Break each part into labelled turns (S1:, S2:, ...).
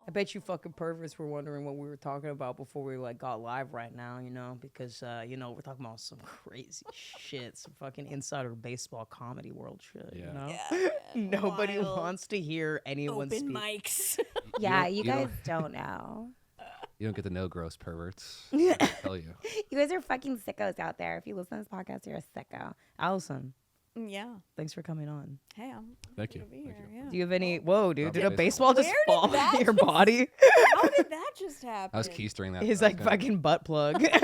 S1: I bet you fucking perverts were wondering what we were talking about before we like got live right now, because we're talking about some crazy shit, some fucking insider baseball comedy world shit,
S2: Yeah,
S1: Nobody
S2: wild.
S1: wants to hear anyone
S2: Open
S1: speak.
S2: mics.
S3: Yeah, you guys don't know.
S4: You don't get to know gross perverts. I can tell you.
S3: You guys are fucking sickos out there. If you listen to this podcast, you're a sicko.
S1: Allison,
S2: Yeah.
S1: thanks for coming on.
S2: Hey, I'm
S4: Thank
S2: happy
S4: you.
S2: to be
S4: Thank
S2: here.
S4: you.
S2: Yeah.
S1: Do you have any? Whoa, dude!
S4: Love
S1: Did a
S4: baseball.
S1: baseball just
S2: Where did
S1: fall
S2: that
S1: in your
S2: just-
S1: body?
S2: How did that just happen?
S4: I was keystering that.
S1: His
S4: I was
S1: like
S4: gonna-
S1: fucking butt plug.
S4: like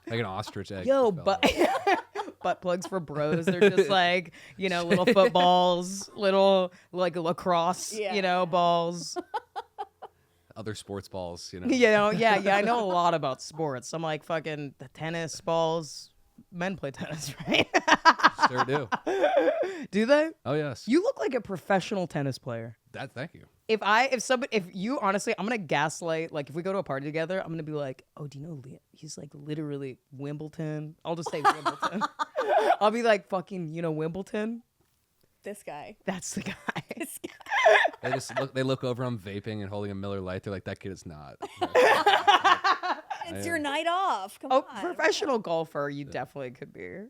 S4: an ostrich egg.
S1: Yo,
S4: just fell
S1: butt
S4: out.
S1: butt plugs for bros. They're just like little footballs, little like lacrosse,
S2: Yeah.
S1: balls.
S4: Other sports balls,
S1: Yeah. I know a lot about sports. I'm like fucking the tennis balls. Men play tennis, right?
S4: Sure do.
S1: Do they?
S4: Oh yes.
S1: You look like a professional tennis player.
S4: Thank you.
S1: If you honestly, I'm gonna gaslight. Like if we go to a party together, I'm gonna be like, oh, do you know he's like literally Wimbledon? I'll just say Wimbledon. I'll be like fucking, Wimbledon.
S2: This guy.
S1: That's the guy.
S2: This guy.
S4: They look over. I'm vaping and holding a Miller Lite. They're like, that kid is not.
S2: It's your night off. Come
S1: Oh,
S2: on.
S1: professional golfer, you definitely could be.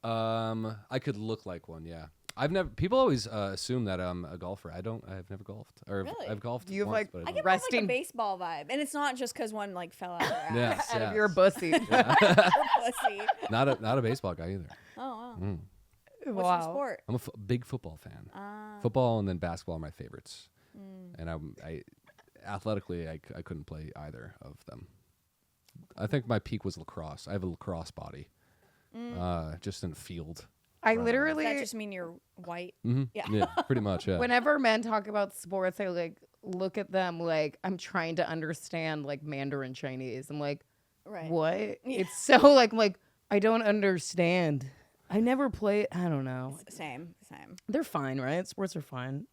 S4: I could look like one. Yeah. I've never. People always assume that I'm a golfer. I've never golfed. Or
S2: Really?
S4: I've golfed.
S1: You have,
S4: once,
S1: like,
S4: but
S2: I
S4: I
S2: get
S4: don't.
S2: more of, like
S1: resting-
S2: a baseball vibe, and it's not just because one like fell out of their ass.
S4: Yes,
S1: Out of
S4: yes.
S1: your pussy.
S2: Pussy.
S4: Not a baseball guy either.
S2: Oh wow.
S4: Mm.
S2: What's your sport?
S4: I'm a big football fan.
S2: Ah.
S4: Football and then basketball are my favorites.
S2: Mm.
S4: And I athletically, I couldn't play either of them. I think my peak was lacrosse. I have a lacrosse body, just in the field.
S1: I
S2: Does
S1: literally,
S2: that just mean you're white?
S4: Mm-hmm.
S2: Yeah.
S4: Pretty much. Yeah.
S1: whenever men talk about sports, I like look at them like I'm trying to understand like Mandarin Chinese. I'm like,
S2: Right.
S1: what?
S2: Yeah.
S1: It's so like I don't understand. I never played. I don't know.
S2: Same.
S1: They're fine, right? Sports are fine.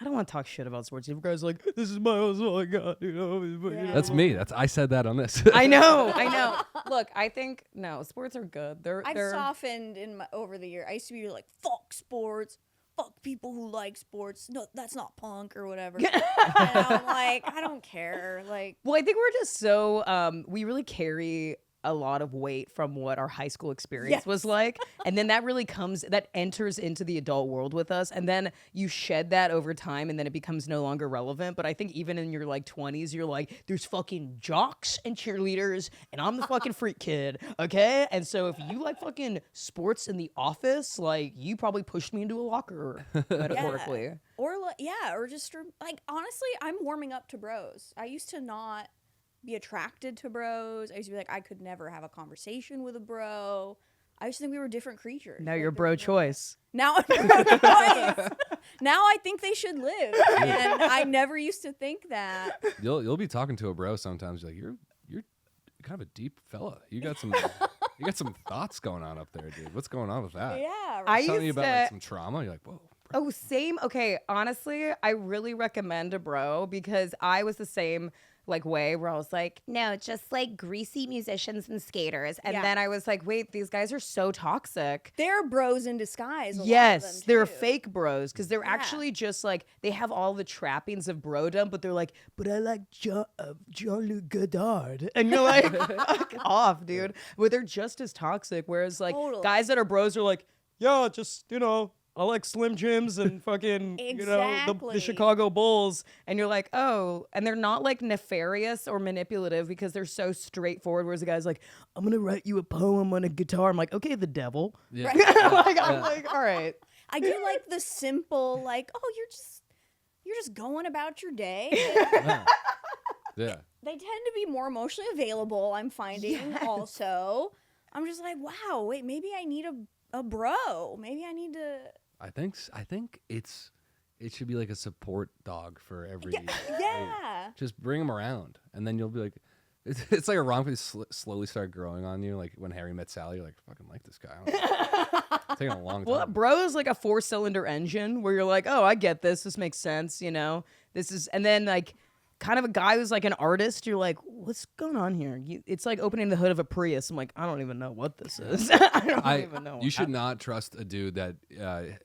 S1: I don't want to talk shit about sports. If you guys are like, this is all I got,
S4: That's me. I said that on this.
S1: I know. Look, I think no, sports are good.
S2: I've
S1: they're
S2: softened over the year. I used to be like, fuck sports, fuck people who like sports. No, that's not punk or whatever. And I'm like, I don't care. Like,
S1: Well, I think we're just so we really carry a lot of weight from what our high school experience was like, and then that really enters into the adult world with us, and then you shed that over time, and then it becomes no longer relevant. But I think even in your like 20s, you're like, there's fucking jocks and cheerleaders, and I'm the fucking freak kid, okay? And so if you like fucking sports in the office, like you probably pushed me into a locker, metaphorically.
S2: or just like honestly, I'm warming up to bros. I used to not be attracted to bros. I used to be like, I could never have a conversation with a bro. I used to think we were different creatures.
S1: Now
S2: Like,
S1: you're
S2: different-
S1: choice.
S2: Now I'm pro-choice. Now I think they should live, and I never used to think that.
S4: You'll be talking to a bro sometimes. You're like, you're kind of a deep fella. You got some thoughts going on up there, dude. What's going on with that?
S2: Yeah,
S1: I
S2: right.
S4: Telling you
S1: used
S4: about
S1: to-
S4: like some trauma. You're like, whoa. Bro.
S1: Oh, same. Okay, honestly, I really recommend a bro because I was the same like way where I was like,
S3: No, just like greasy musicians and skaters.
S1: and
S2: Yeah.
S1: then I was like, wait, these guys are so toxic.
S2: They're bros in disguise.
S1: Yes, they're
S2: fake.
S1: fake bros because they're actually just like they have all the trappings of brodom, but they're like, but I like Jean-Luc Godard, and you're like, fuck off, dude. But they're just as toxic. Whereas like
S2: Totally.
S1: guys that are bros are like, yeah, just I like Slim Jims and fucking, the
S2: Exactly.
S1: Chicago Bulls. And you're like, oh, and they're not like nefarious or manipulative because they're so straightforward. Whereas the guy's like, I'm going to write you a poem on a guitar. I'm like, okay, the devil.
S4: Yeah.
S1: I'm like, all right.
S2: I do like the simple, like, oh, you're just going about your day.
S4: Yeah.
S2: They tend to be more emotionally available, I'm finding also. I'm just like, wow, wait, maybe I need a bro. Maybe I need to.
S4: I think it should be like a support dog for every.
S2: Yeah.
S4: Just bring them around, and then you'll be like, it's like a rom com slowly start growing on you. Like when Harry Met Sally, you're like, fucking like this guy. I don't know. It's taking a long time.
S1: Well, bro is like a 4-cylinder engine where you're like, oh, I get this. This makes sense. This is, and then like kind of a guy who's like an artist. You're like, what's going on here? It's like opening the hood of a Prius. I'm like, I don't even know what this is. I don't even know.
S4: You should not trust a dude that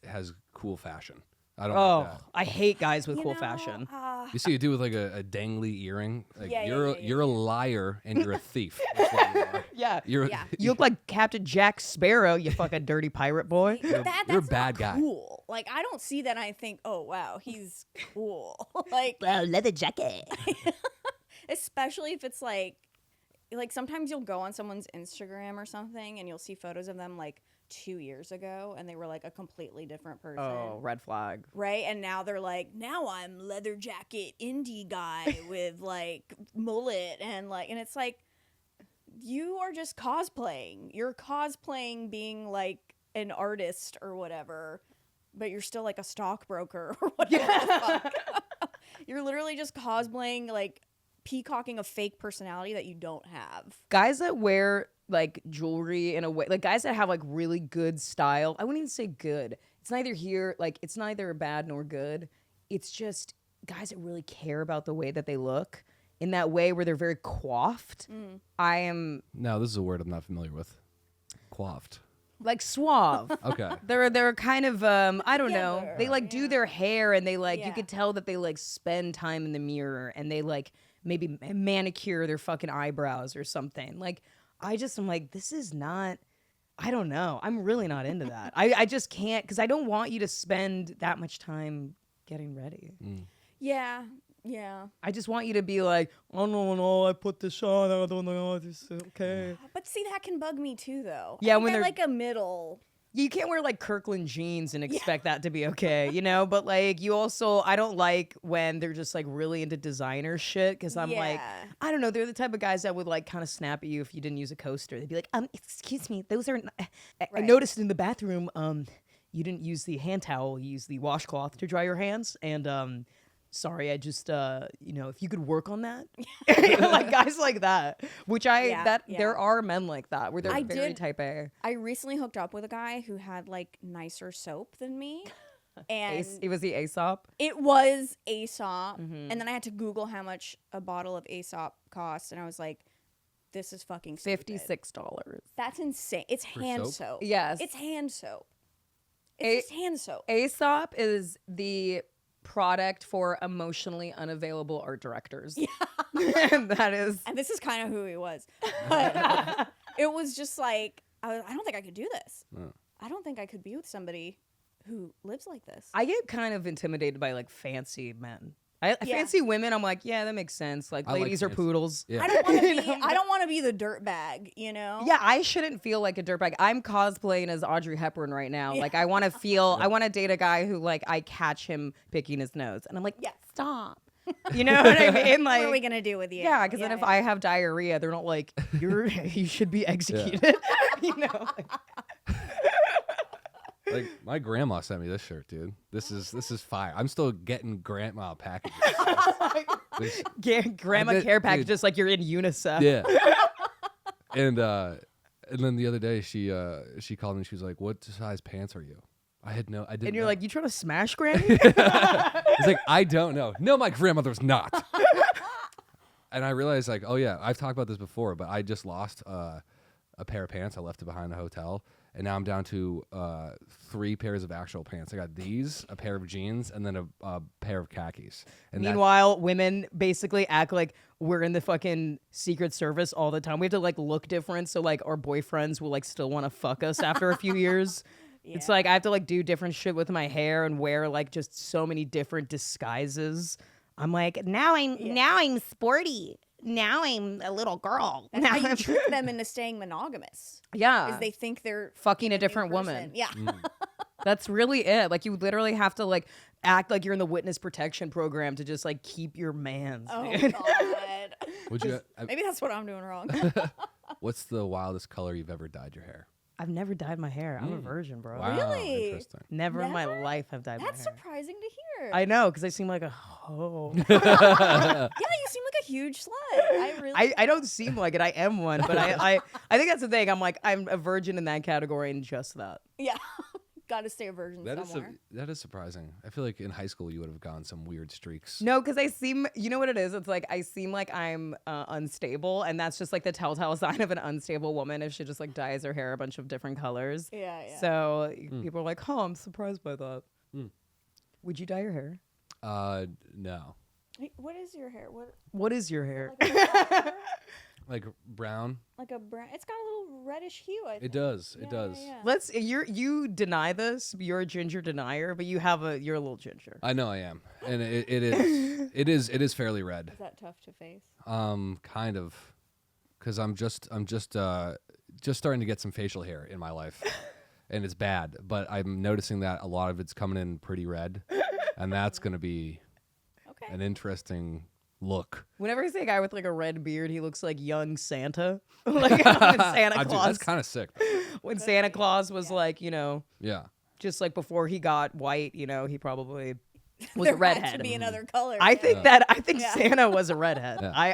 S4: has cool fashion. I don't
S1: Oh,
S4: like that.
S1: I hate guys with
S2: You
S1: cool
S2: know,
S1: fashion.
S4: You see a dude with like a dangly earring. Like
S2: Yeah,
S4: you're a liar and you're a thief. That's what you are.
S1: Yeah.
S4: You're
S2: Yeah.
S1: You look like Captain Jack Sparrow, you fucking dirty pirate boy.
S2: that's
S4: you're a bad
S2: not
S4: guy.
S2: cool. Like, I don't see that and I think, oh, wow, he's cool. Like,
S3: Well, leather jacket.
S2: especially if it's like sometimes you'll go on someone's Instagram or something and you'll see photos of them like 2 years ago and they were like a completely different person.
S1: Oh, red flag.
S2: Right? And now they're like, now I'm leather jacket indie guy with like mullet and it's like, you are just cosplaying. You're cosplaying being like an artist or whatever, but you're still like a stockbroker or whatever the fuck. You're literally just cosplaying, like peacocking a fake personality that you don't have.
S1: Guys that wear like jewelry in a way, like guys that have like really good style. I wouldn't even say good. It's neither here, like it's neither bad nor good. It's just guys that really care about the way that they look in that way where they're very coiffed. I am
S4: No, this is a word I'm not familiar with. Coiffed.
S1: like suave.
S4: Okay.
S1: They're kind of I don't know.
S2: Together,
S1: They like do
S2: yeah.
S1: their hair and they like you
S2: Yeah.
S1: could tell that they like spend time in the mirror and they like maybe manicure their fucking eyebrows or something. Like I just am like this is not I don't know. I'm really not into that. I just can't because I don't want you to spend that much time getting ready.
S2: Yeah. Yeah.
S1: I just want you to be like, oh no, I put this on. I don't know. This is okay.
S2: But see, that can bug me too, though.
S1: Yeah,
S2: I
S1: when
S2: think I
S1: they're-
S2: like a middle.
S1: You can't wear like Kirkland jeans and expect that to be okay, you know? But like, you also, I don't like when they're just like really into designer shit because I'm like,
S2: Yeah.
S1: I don't know, they're the type of guys that would like kind of snap at you if you didn't use a coaster. They'd be like, excuse me, those are, I
S2: Right.
S1: noticed in the bathroom, you didn't use the hand towel, you used the washcloth to dry your hands. And, sorry, I just, if you could work on that, like guys like that, which
S2: Yeah.
S1: there are men like that where they're
S2: I
S1: very
S2: did-
S1: type A.
S2: I recently hooked up with a guy who had like nicer soap than me. And
S1: It was the Aesop.
S2: it was Aesop.
S1: Mm-hmm.
S2: And then I had to Google how much a bottle of Aesop costs. And I was like, this is fucking stupid.
S1: $56.
S2: That's insane. It's hand
S4: soap?
S2: soap.
S1: Yes.
S2: It's hand soap.
S1: A-
S2: It's just hand soap.
S1: Aesop is the product for emotionally unavailable art directors. Yeah. And that is
S2: And this is kind of who he was. But it was just like, I don't think I could do this. I don't think I could be with somebody who lives like this.
S1: I get kind of intimidated by like fancy men.
S2: Yeah.
S1: Fancy women, I'm like, yeah, that makes sense. Like
S4: I like
S1: ladies are
S4: fancy.
S1: poodles.
S4: Yeah.
S2: I don't want to be. I don't want to be the dirt bag. You know.
S1: Yeah, I shouldn't feel like a dirtbag. I'm cosplaying as Audrey Hepburn right now. Like, I want to feel, I want to date a guy who, like, I catch him picking his nose. And I'm like,
S2: Yeah.
S1: stop. You know what I mean? Like,
S2: What are we gonna do with you?
S1: yeah, because then if I have diarrhea, they're not like, you should be executed. You know?
S4: Like my grandma sent me this shirt, dude. This is fire. I'm still getting grandma packages. This-
S1: Grandma
S4: did-
S1: care
S4: dude.
S1: packages like you're in UNICEF.
S4: yeah. And then the other day she called me. She was like, "What size pants are you?" I didn't.
S1: And you're
S4: know.
S1: like, you trying to smash Granny?
S4: It's like, I don't know. No, my grandmother's not. And I realized, like, oh yeah, I've talked about this before, but I just lost a pair of pants. I left it behind the hotel, and now I'm down to 3 pairs of actual pants. I got these, a pair of jeans, and then a pair of khakis. And
S1: Meanwhile, women basically act like we're in the fucking Secret Service all the time. We have to like look different, so like our boyfriends will like still want to fuck us after a few years. It's like I have to like do different shit with my hair and wear like just so many different disguises. I'm like,
S3: Now I'm sporty. Now I'm a little girl.
S2: That's how you trick them into staying monogamous.
S1: yeah,
S2: Is they think they're
S1: fucking a
S2: new
S1: different
S2: person.
S1: woman.
S2: Yeah.
S1: That's really it. Like you literally have to like act like you're in the witness protection program to just like keep your mans.
S2: Oh
S1: dude.
S2: God.
S4: would you?
S2: Maybe that's what I'm doing wrong.
S4: What's the wildest color you've ever dyed your hair?
S1: I've never dyed my hair. I'm a virgin, bro.
S4: Wow,
S2: Really?
S4: interesting.
S1: Never in my
S2: Never?
S1: life have dyed
S2: That's
S1: my hair.
S2: surprising to hear.
S1: I know, because I seem like a hoe.
S2: Yeah, you seem like a huge slut. I really.
S1: I don't seem like it. I am one, but I think that's the thing. I'm like, I'm a virgin in that category and just that.
S2: Yeah. Got to stay a virgin
S4: That is
S2: somewhere.
S4: that is surprising. I feel like in high school you would have gone some weird streaks.
S1: No, because I seem, you know what it is? It's like I seem like I'm unstable, and that's just like the telltale sign of an unstable woman if she just like dyes her hair a bunch of different colors.
S2: Yeah.
S1: So people are like, oh, I'm surprised by that. Would you dye your hair?
S4: No.
S2: Wait, what is your hair?
S1: What is your hair?
S2: Like a brown?
S4: Like brown?
S2: Like a brown. It's got a little reddish hue. I think.
S4: It does.
S2: Yeah,
S4: It does.
S2: yeah.
S1: You deny this. You're a ginger denier, but you're a little ginger.
S4: I know I am, and it is it is fairly red.
S2: Is that tough to face?
S4: Kind of, because I'm just starting to get some facial hair in my life, and it's bad. But I'm noticing that a lot of it's coming in pretty red, and that's gonna be
S2: Okay.
S4: an interesting look.
S1: Whenever I see a guy with like a red beard, he looks like young Santa. Like when Santa Claus.
S4: That's kind of sick.
S1: When Santa Claus was like,
S4: Yeah.
S1: just like before he got white, he probably was
S2: There
S1: a redhead.
S2: had to be another color.
S1: I think
S2: Yeah.
S1: Santa was a redhead.
S4: Yeah.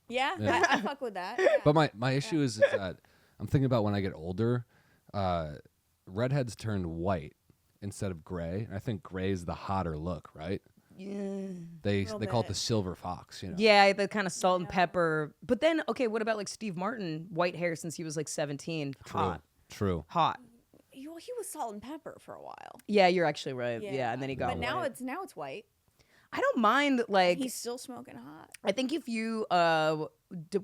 S2: Yeah,
S4: Yeah.
S2: I fuck with that. Yeah.
S4: But my issue is that I'm thinking about when I get older, redheads turn white instead of gray, and I think gray is the hotter look, right?
S1: Yeah.
S4: They
S2: Little
S4: call it
S2: bit.
S4: the silver fox,
S1: Yeah, the kind of salt and pepper. But then, okay, what about like Steve Martin, white hair since he was like 17?
S4: True. True.
S1: Hot.
S2: He was salt and pepper for a while.
S1: Yeah, you're actually right. Yeah, and then he got
S2: But now
S1: white.
S2: it's white.
S1: I don't mind like
S2: He's still smoking hot.
S1: I think if you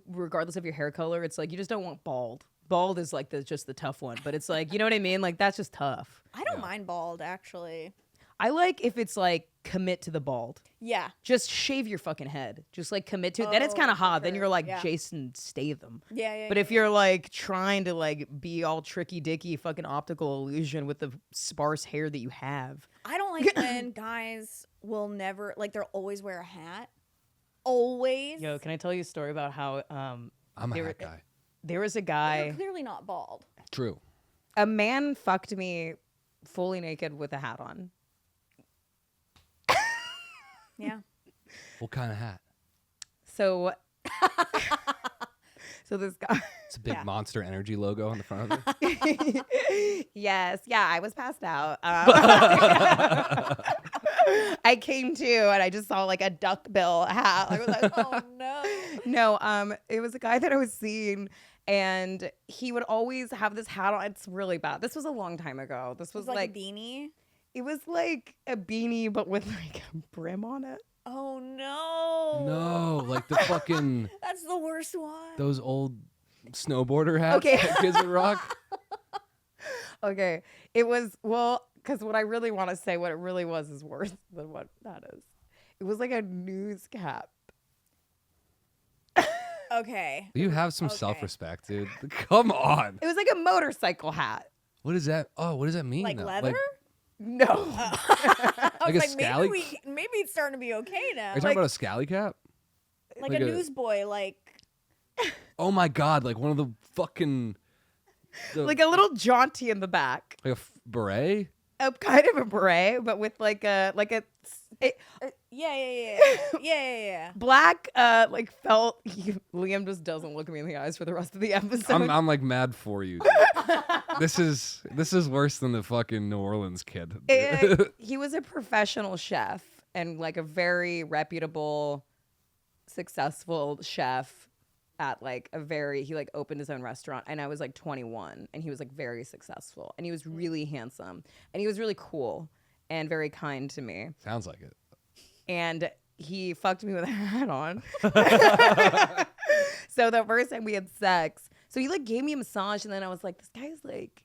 S1: regardless of your hair color, it's like you just don't want bald. Bald is like just the tough one, but it's like, you know what I mean? Like that's just tough.
S2: I don't mind bald actually.
S1: I like if it's like commit to the bald.
S2: Yeah.
S1: Just shave your fucking head. Just like commit to it. Then it's
S2: Oh,
S1: kind of
S2: for
S1: hot. Then
S2: sure.
S1: you're like
S2: Yeah.
S1: Jason Statham.
S2: Yeah.
S1: But if you're like trying to like be all tricky dicky fucking optical illusion with the sparse hair that you have.
S2: I don't like when guys will never they'll always wear a hat. Always.
S1: Yo, can I tell you a story about how
S4: I'm a
S1: They were-
S4: hat guy.
S1: there was a
S2: You're
S1: guy,
S2: clearly not bald.
S4: True.
S1: a man fucked me fully naked with a hat on.
S2: Yeah.
S4: What kind of hat?
S1: So so this guy
S4: It's a big
S2: Yeah.
S4: Monster Energy logo on the front of it.
S3: Yes. Yeah, I was passed out.
S1: I came to and I just saw like a duckbill hat. I was like,
S2: Oh no.
S1: no, it was a guy that I was seeing, and he would always have this hat on. It's really bad. This was a long time ago. This was
S2: It's like
S1: like
S2: a beanie.
S1: it was like a beanie, but with like a brim on it.
S2: Oh no.
S4: No, like the fucking
S2: That's the worst one.
S4: those old snowboarder hats
S1: Okay.
S4: that kids would rock.
S1: Okay, it was because what I really want to say, what it really was, is worse than what that is. It was like a news cap.
S2: Okay.
S4: You have some
S2: Okay.
S4: self-respect, dude. Come on.
S1: It was like a motorcycle hat.
S4: What is that? Oh, what does that mean?
S2: Like
S4: though?
S2: leather?
S1: No.
S2: I
S4: Like
S2: was
S4: a
S2: like,
S4: scally-
S2: maybe it's starting to be okay now.
S4: Are you talking about a scally cap?
S2: like
S4: like
S2: a
S4: a-
S2: newsboy,
S4: Oh my god, like one of the fucking
S1: Like a little jaunty in the back.
S4: like a beret?
S1: A kind of a beret, but with like a
S2: yeah.
S1: black like felt. Liam just doesn't look me in the eyes for the rest of the episode.
S4: I'm like mad for you. Dude. This is worse than the fucking New Orleans kid.
S1: He was a professional chef and like a very reputable, successful chef at like he like opened his own restaurant, and I was like 21, and he was like very successful, and he was really handsome, and he was really cool and very kind to me,
S4: Sounds like it.
S1: and he fucked me with a hat on. So the first time we had sex, so he like gave me a massage, and then I was like, this guy's like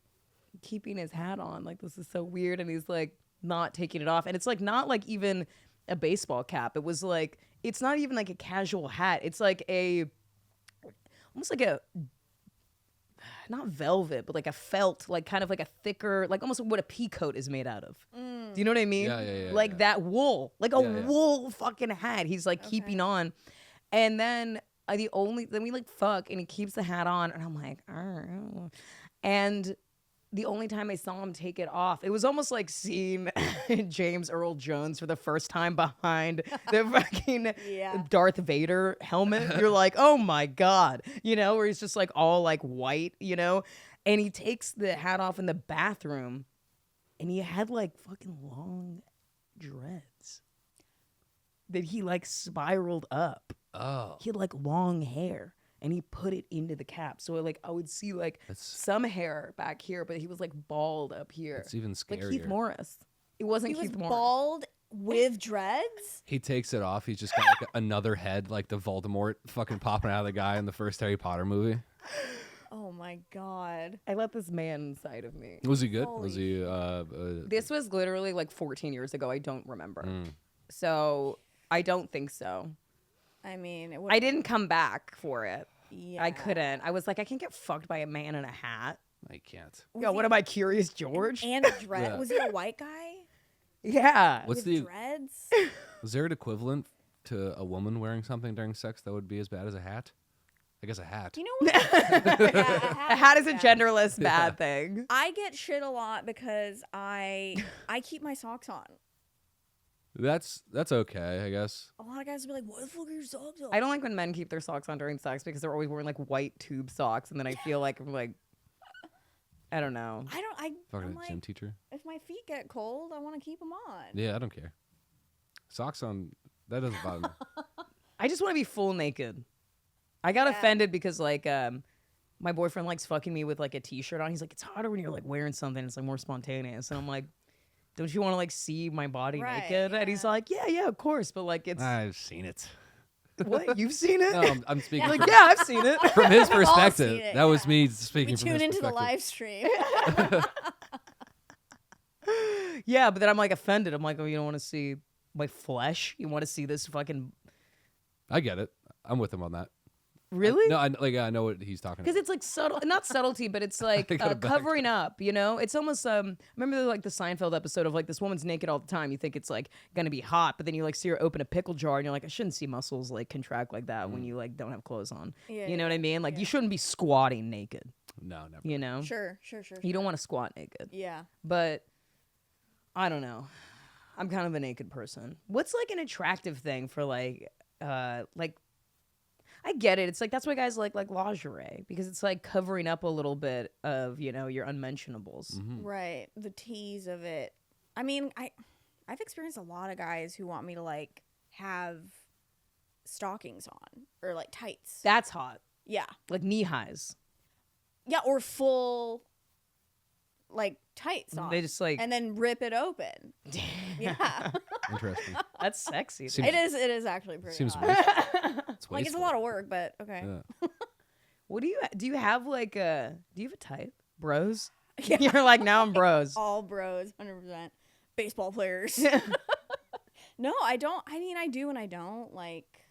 S1: keeping his hat on, like this is so weird, and he's like not taking it off, and it's like not like even a baseball cap. It was like, it's not even like a casual hat. It's like almost like a, not velvet, but like a felt, like kind of like a thicker, like almost what a pea coat is made out of. Do you know what I mean?
S4: Yeah,
S1: Like
S4: yeah.
S1: that wool, like a
S4: Yeah.
S1: wool fucking hat. He's like keeping on. And then then we like fuck, and he keeps the hat on, and I'm like, "Arr." And the only time I saw him take it off, it was almost like seeing James Earl Jones for the first time behind the fucking
S2: Yeah.
S1: Darth Vader helmet. You're like, oh my God, where he's just like all like white, and he takes the hat off in the bathroom, and he had like fucking long dreads that he like spiraled up.
S4: Oh.
S1: He had like long hair, and he put it into the cap. So like I would see like
S4: That's-
S1: some hair back here, but he was like bald up here.
S4: It's even
S1: Like
S4: scarier.
S1: Keith Morris. It wasn't
S2: He was
S1: Keith Morris.
S2: bald with dreads.
S4: He takes it off. He's just got like another head, like the Voldemort fucking popping out of the guy in the first Harry Potter movie.
S2: Oh my god.
S1: I let this man inside of me.
S4: Was he good?
S2: Holy
S4: Was he?
S1: This was literally like 14 years ago. I don't remember. So I don't think so.
S2: I mean,
S1: I didn't come back for it.
S2: Yeah.
S1: I couldn't. I was like, I can't get fucked by a man in a hat.
S4: I can't.
S1: Yo, what am I, Curious George?
S2: And a dread.
S4: Yeah.
S2: Was he a white guy?
S1: Yeah.
S4: What's
S2: with
S4: the?
S2: dreads?
S4: Was there an equivalent to a woman wearing something during sex that would be as bad as a hat? I guess a hat.
S2: You know what? Yeah,
S1: A hat is a
S2: yeah.
S1: genderless bad thing.
S2: I get shit a lot because I keep my socks on.
S4: That's okay, I guess.
S2: A lot of guys will be like, "What the fuck are your socks on?"
S1: I don't like when men keep their socks on during sex because they're always wearing like white tube socks, and then I feel like I'm like, I don't know.
S4: Fucking
S2: I'm
S4: a gym
S2: like,
S4: teacher.
S2: if my feet get cold, I want to keep them on.
S4: Yeah, I don't care. Socks on. That doesn't bother me.
S1: I just want to be full naked. I got
S2: Yeah.
S1: offended because like my boyfriend likes fucking me with like a t-shirt on. He's like, it's harder when you're like wearing something. It's like more spontaneous. And I'm like, don't you want to like see my body
S2: Right,
S1: naked? And he's
S2: yeah.
S1: like, yeah, of course. But like it's
S4: I've seen it.
S1: what? You've seen it?
S4: No, I'm speaking
S1: Like,
S4: from,
S1: yeah, I've seen it.
S4: from his
S2: We've all
S4: perspective.
S2: seen it,
S4: That was
S2: yeah.
S4: me
S2: We
S4: speaking from
S2: tune
S4: his
S2: into the
S4: perspective.
S2: live stream.
S1: Yeah, but then I'm like offended. I'm like, oh, you don't want to see my flesh? You want to see this fucking
S4: I get it. I'm with him on that.
S1: really?
S4: No, I know what he's talking
S1: Because
S4: about.
S1: it's like subtle, not subtlety, but it's like
S4: I got it back.
S1: covering up. You know, it's almost remember like the Seinfeld episode of like this woman's naked all the time. You think it's like gonna be hot, but then you like see her open a pickle jar, and you're like, I shouldn't see muscles like contract like that when you like don't have clothes on.
S2: Yeah,
S1: You know what I mean? Like
S2: yeah.
S1: you shouldn't be squatting naked.
S4: No, never.
S1: You know,
S2: Sure.
S1: you don't want to squat naked.
S2: Yeah.
S1: But I don't know. I'm kind of a naked person. What's like an attractive thing for like I get it. It's like that's why guys like lingerie because it's like covering up a little bit of, you know, your unmentionables.
S2: Right. The tease of it. I mean, I've experienced a lot of guys who want me to like have stockings on or like tights.
S1: That's hot.
S2: Yeah.
S1: Like knee highs.
S2: Yeah, or full like tights on.
S1: They just like
S2: and then rip it open. Yeah.
S4: Interesting.
S1: that's sexy.
S4: Seems-
S2: It is actually pretty
S4: Seems
S2: hot.
S4: wasteful. It's
S2: Like it's a
S4: wasteful.
S2: lot of work, but okay.
S4: Yeah.
S1: What do you have like a do you have a type? Bros?
S2: Yeah.
S1: You're like now I'm bros.
S2: All bros, 100%. Baseball players. No, I don't. I mean, I do and I don't. Like,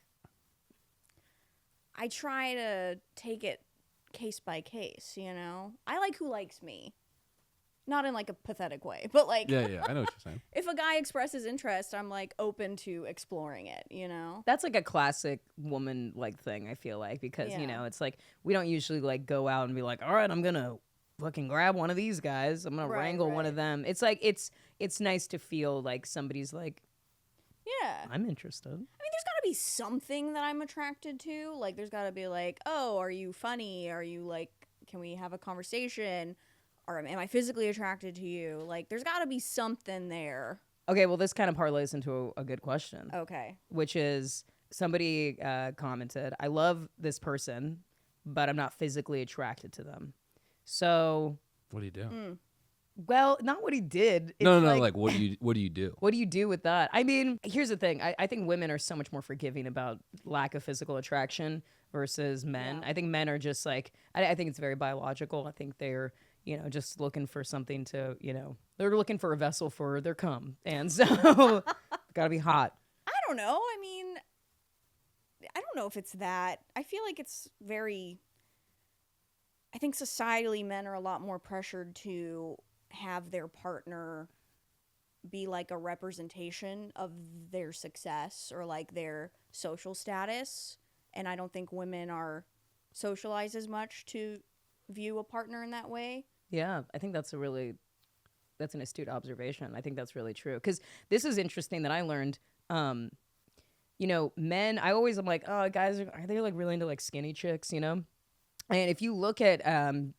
S2: I try to take it case by case, you know? I like who likes me. Not in like a pathetic way, but like
S4: Yeah, I know what you're saying.
S2: if a guy expresses interest, I'm like open to exploring it, you know?
S1: That's like a classic woman like thing, I feel like, because you
S2: Yeah.
S1: know, it's like we don't usually like go out and be like, all right, I'm gonna fucking grab one of these guys. I'm gonna
S2: Right,
S1: wrangle one
S2: right.
S1: of them. It's like it's nice to feel like somebody's like,
S2: Yeah.
S1: I'm interested.
S2: I mean, there's got to be something that I'm attracted to. Like, there's got to be like, oh, are you funny? Are you like, can we have a conversation? Or am I physically attracted to you? Like, there's got to be something there.
S1: Okay, well, this kind of parlays into a good question,
S2: Okay.
S1: which is somebody commented, I love this person, but I'm not physically attracted to them. So,
S4: What do you do?
S1: well, not what he did.
S4: No,
S1: It's
S4: like what do you do?
S1: What do you do with that? I mean, here's the thing. I think women are so much more forgiving about lack of physical attraction versus men.
S2: Yeah.
S1: I think men are just like, I think it's very biological. I think they're, you know, just looking for something to, you know, they're looking for a vessel for their cum. And so, gotta be hot.
S2: I don't know. I mean, I don't know if it's that. I feel like it's very. I think societally, men are a lot more pressured to have their partner be like a representation of their success or like their social status. And I don't think women are socialized as much to view a partner in that way.
S1: Yeah, I think that's an astute observation. I think that's really true. Because this is interesting that I learned, you know, men, I always am like, oh, guys, are they like really into like skinny chicks, you know? And if you look at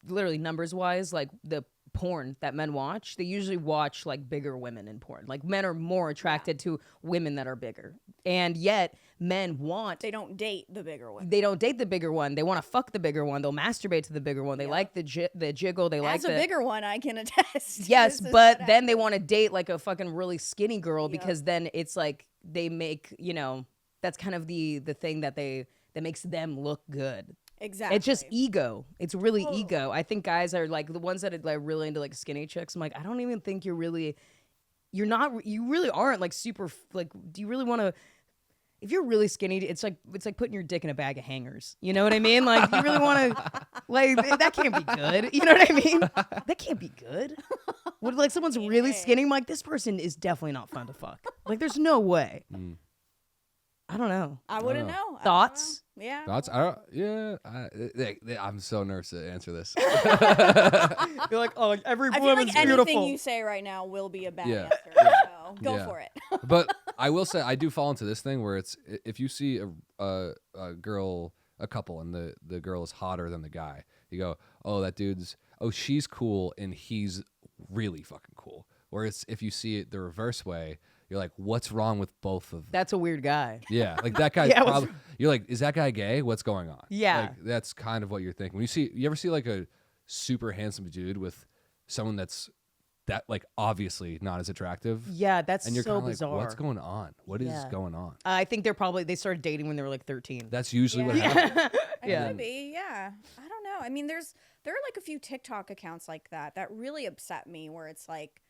S1: literally numbers wise, like the porn that men watch, they usually watch like bigger women in porn. Like men are more attracted to women that are bigger. And yet men want.
S2: They don't date the bigger one.
S1: They don't date the bigger one. They want to fuck the bigger one. They'll masturbate to the bigger one. They like the jiggle. They like
S2: As a bigger one, I can attest.
S1: Yes,
S2: This is
S1: but
S2: what
S1: then they
S2: happens.
S1: want to date like a fucking really skinny girl because then it's like they make, that's kind of the thing that makes them look good.
S2: Exactly.
S1: It's just ego. It's really ego. I think guys are like the ones that are like really into like skinny chicks. I'm like, I don't even think you really aren't like super like, do you really want to, if you're really skinny, it's like putting your dick in a bag of hangers. You know what I mean? Like, you really want to, like, that can't be good. You know what I mean? That can't be good. When like someone's really skinny, I'm like, this person is definitely not fun to fuck. Like, there's no way. I don't know.
S2: I wouldn't know.
S1: Thoughts?
S2: Yeah.
S4: Thoughts? I'm so nervous to answer this.
S1: You're like, oh, every
S2: I feel
S1: woman's
S2: like anything
S1: beautiful.
S2: you say right now will be a bad
S4: Yeah.
S2: answer. So go
S4: Yeah.
S2: for it.
S4: But I will say I do fall into this thing where it's if you see a girl, a couple, and the girl is hotter than the guy, you go, oh, she's cool and he's really fucking cool. Whereas if you see it the reverse way, you're like, what's wrong with both of them?
S1: That's a weird guy.
S4: Yeah, like that guy. You're like, is that guy gay? What's going on?
S1: Yeah.
S4: Like, that's kind of what you're thinking. When you ever see like a super handsome dude with someone that's that like obviously not as attractive?
S1: Yeah, that's
S4: And you're
S1: so
S4: kind of like,
S1: bizarre.
S4: what's going on? What is going on?
S1: I think they started dating when they were like 13.
S4: That's usually what happens.
S2: It could be, yeah. I don't know. I mean, there are like a few TikTok accounts like that really upset me, where it's like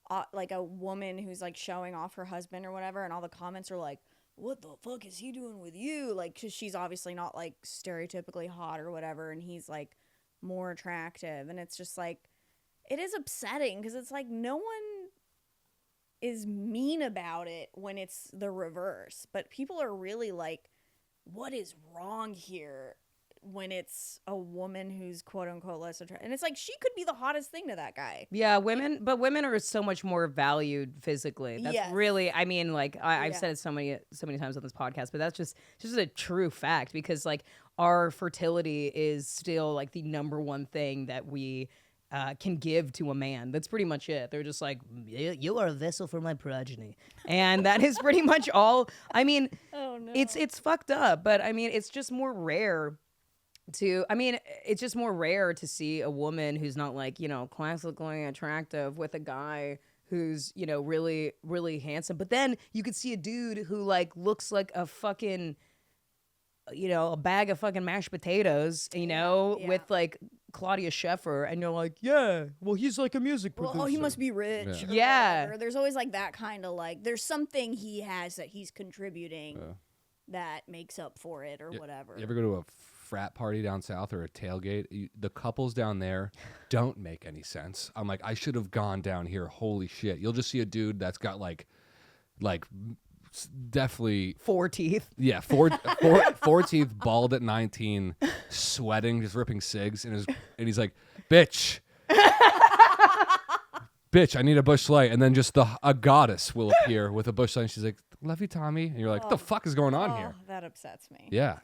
S2: a woman who's like showing off her husband or whatever, and all the comments are like, what the fuck is he doing with you? Like, 'cause she's obviously not like stereotypically hot or whatever, and he's like more attractive, and it's just like, it is upsetting because it's like no one is mean about it when it's the reverse, but people are really like, what is wrong here when it's a woman who's quote unquote less attractive? And it's like, she could be the hottest thing to that guy.
S1: Yeah, women are so much more valued physically. That's really, I mean, like I've said it so many times on this podcast, but that's just a true fact, because like our fertility is still like the number one thing that we can give to a man. That's pretty much it. They're just like, you are a vessel for my progeny, and that is pretty much all. I mean, it's fucked up, but I mean, it's just more rare. It's just more rare to see a woman who's not like, classically attractive with a guy who's, really, really handsome. But then you could see a dude who like looks like a fucking, a bag of fucking mashed potatoes, with like Claudia Schiffer, and you're like, yeah, well, he's like a music producer.
S2: Well, he must be rich.
S1: Yeah.
S2: Whatever. There's always like that kind of like, there's something he has that he's contributing that makes up for it or whatever.
S4: You ever go to a frat party down south or a tailgate? The couples down there don't make any sense. I'm like, I should have gone down here. Holy shit. You'll just see a dude that's got like definitely
S1: 4 teeth.
S4: Yeah, four teeth, bald at 19, sweating, just ripping cigs, and he's like, bitch, I need a Busch Light, and then just a goddess will appear with a Busch Light, and she's like, love you, Tommy, and you're like, what the fuck is going on here?
S2: That upsets me.
S4: Yeah,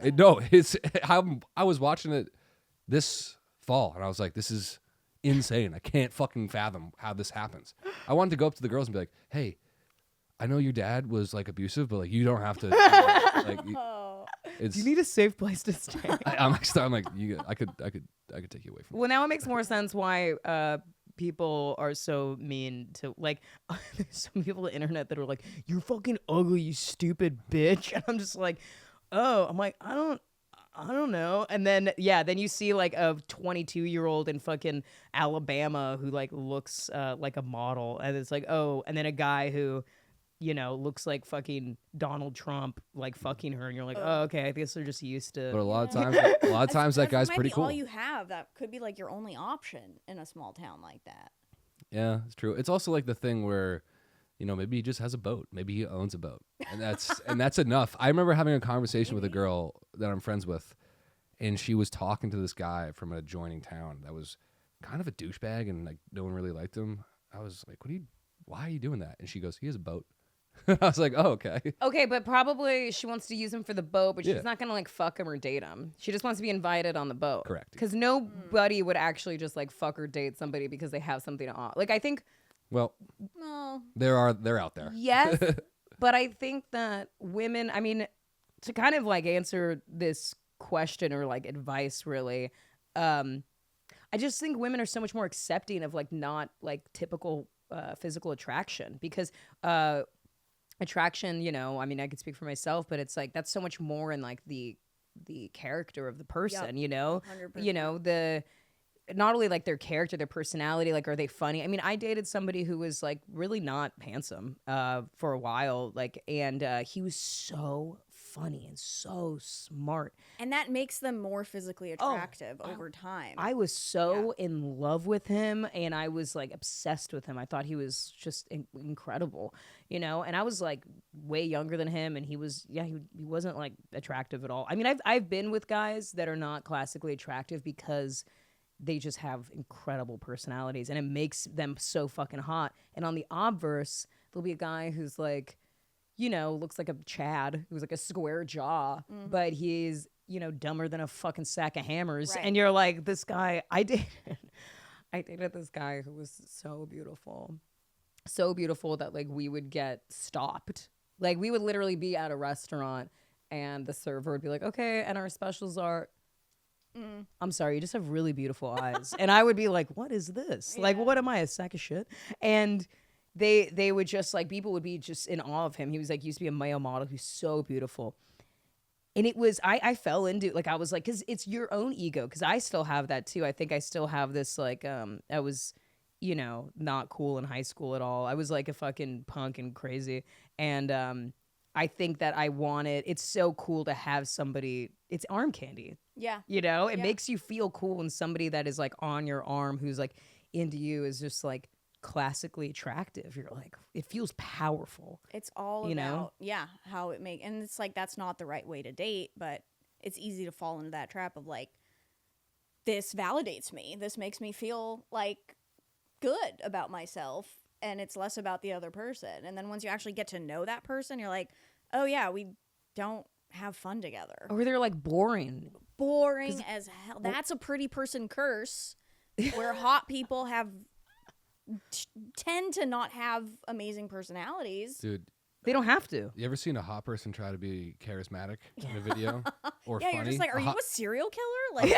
S4: I was watching it this fall, and I was like, this is insane. I can't fucking fathom how this happens. I wanted to go up to the girls and be like, hey, I know your dad was like abusive, but like you don't have to.
S1: Do you need a safe place to stay?
S4: I'm like, I could take you away from.
S1: Well, now it makes more sense why people are so mean to like. There's some people on the internet that are like, "You're fucking ugly, you stupid bitch," and I'm just like, "Oh," I'm like, I don't know. And then then you see like a 22-year-old in fucking Alabama who like looks like a model, and it's like, oh, and then a guy who, looks like fucking Donald Trump, like fucking her, and you're like, oh, okay, I guess they're just used to.
S4: But a lot of times that guy's pretty cool.
S2: All you have that could be like your only option in a small town like that.
S4: Yeah, it's true. It's also like the thing where, maybe he just has a boat, maybe he owns a boat, and that's enough. I remember having a conversation with a girl that I'm friends with, and she was talking to this guy from an adjoining town that was kind of a douchebag, and like no one really liked him. I was like, why are you doing that? And she goes, he has a boat. I was like, oh, okay.
S1: Okay, but probably she wants to use him for the boat, but she's not going to like fuck him or date him. She just wants to be invited on the boat.
S4: Correct.
S1: Because nobody would actually just like fuck or date somebody because they have something to offer. Like, I think.
S4: Well,
S2: No.
S4: they're out there.
S1: Yes, but I think that women, I mean, to kind of like answer this question or like advice really, I just think women are so much more accepting of like not like typical physical attraction because attraction, you know, I mean, I could speak for myself, but it's like that's so much more in like the character of the person, you know,
S2: 100%.
S1: you know, the not only like their character, their personality, like are they funny? I mean, I dated somebody who was like really not handsome for a while, like, and he was so funny and so smart.
S2: And that makes them more physically attractive over time.
S1: I was so in love with him, and I was like obsessed with him. I thought he was just incredible, you know. And I was like way younger than him, and he was he wasn't like attractive at all. I mean, I've been with guys that are not classically attractive because they just have incredible personalities, and it makes them so fucking hot. And on the obverse, there'll be a guy who's like, you know, looks like a Chad, who's like a square jaw, but he's, you know, dumber than a fucking sack of hammers.
S2: Right.
S1: And you're like, this guy, I dated this guy who was so beautiful that like we would get stopped. Like we would literally be at a restaurant and the server would be like, okay, and our specials are, I'm sorry, you just have really beautiful eyes. And I would be like, what is this? Like, what am I, a sack of shit? And they would just like, people would be just in awe of him. He was like, used to be a male model. He's so beautiful. And it was, I fell into, like, I was like, because it's your own ego. Because I still have that too. I think I still have this, like, I was, you know, not cool in high school at all. I was like a fucking punk and crazy. And I think that I wanted, it's so cool to have somebody, it's arm candy.
S2: Yeah.
S1: You know, it makes you feel cool when somebody that is like on your arm who's like into you is just like classically attractive. You're like, it feels powerful.
S2: It's all
S1: you
S2: about,
S1: know?
S2: how it make, and it's like, that's not the right way to date, but it's easy to fall into that trap of like, this validates me. This makes me feel like good about myself, and it's less about the other person. And then once you actually get to know that person, you're like, oh yeah, we don't have fun together.
S1: Or they're like boring.
S2: Boring as hell. That's a pretty person curse where hot people tend to not have amazing personalities.
S4: Dude,
S1: They don't have to.
S4: you ever seen a hot person try to be charismatic in a video or
S2: Yeah,
S4: funny?
S2: you're just like, are you a serial killer? Like,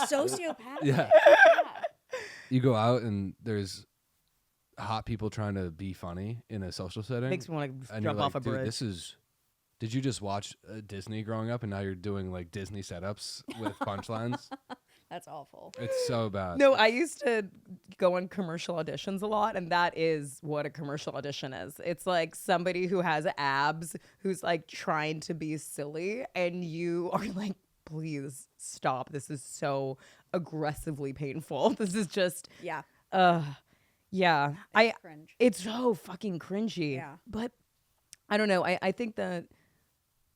S2: sociopath?
S4: Yeah. You go out and there's hot people trying to be funny in a social setting.
S1: Makes me want to
S4: and
S1: jump
S4: you're
S1: off
S4: like,
S1: a
S4: dude,
S1: bridge.
S4: did you just watch Disney growing up and now you're doing like Disney setups with punchlines?
S2: That's awful.
S4: It's so bad.
S1: No, I used to go on commercial auditions a lot, and that is what a commercial audition is. It's like somebody who has abs who's like trying to be silly, and you are like, please stop. This is so aggressively painful. This is just,
S2: Yeah.
S1: yeah.
S2: Cringe.
S1: It's so fucking cringy.
S2: Yeah.
S1: But I don't know. I think that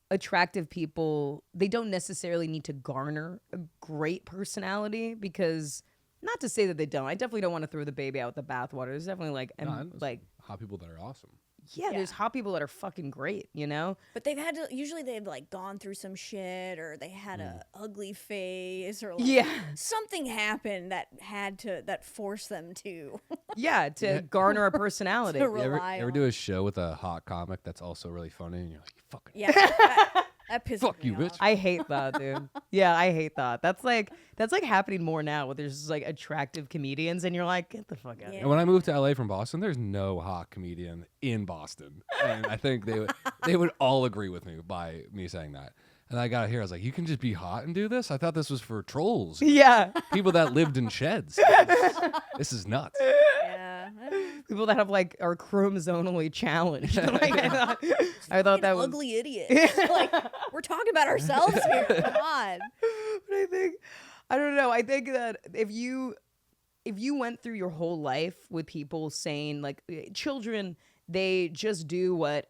S1: attractive people, they don't necessarily need to garner a great personality, because not to say that they don't. I definitely don't want to throw the baby out with the bathwater. There's definitely like, like,
S4: hot people that are awesome.
S1: yeah, there's hot people that are fucking great, you know?
S2: But usually they've like gone through some shit, or they had a ugly face, or like something happened that forced them to.
S1: Yeah, to garner a personality.
S2: To
S4: You ever,
S2: rely
S4: ever
S2: on.
S4: do a show with a hot comic that's also really funny and you're like, you fucking
S2: Yeah. That pisses
S4: Fuck
S2: me
S4: you, bitch.
S2: off.
S1: I hate that, dude. Yeah, I hate that. That's like happening more now, where there's just like attractive comedians, and you're like, get the fuck out.
S2: Yeah.
S4: And when I moved to LA from Boston, there's no hot comedian in Boston. And I think they would all agree with me by me saying that. And I got here, I was like, you can just be hot and do this? I thought this was for trolls.
S1: Yeah,
S4: People that lived in sheds. This is nuts.
S2: Yeah.
S1: people that have like are chromosomally challenged. Like, I thought that was.
S2: Ugly idiots. Like, we're talking about ourselves here. Come on.
S1: But I don't know. I think that if you went through your whole life with people saying, like, children, they just do what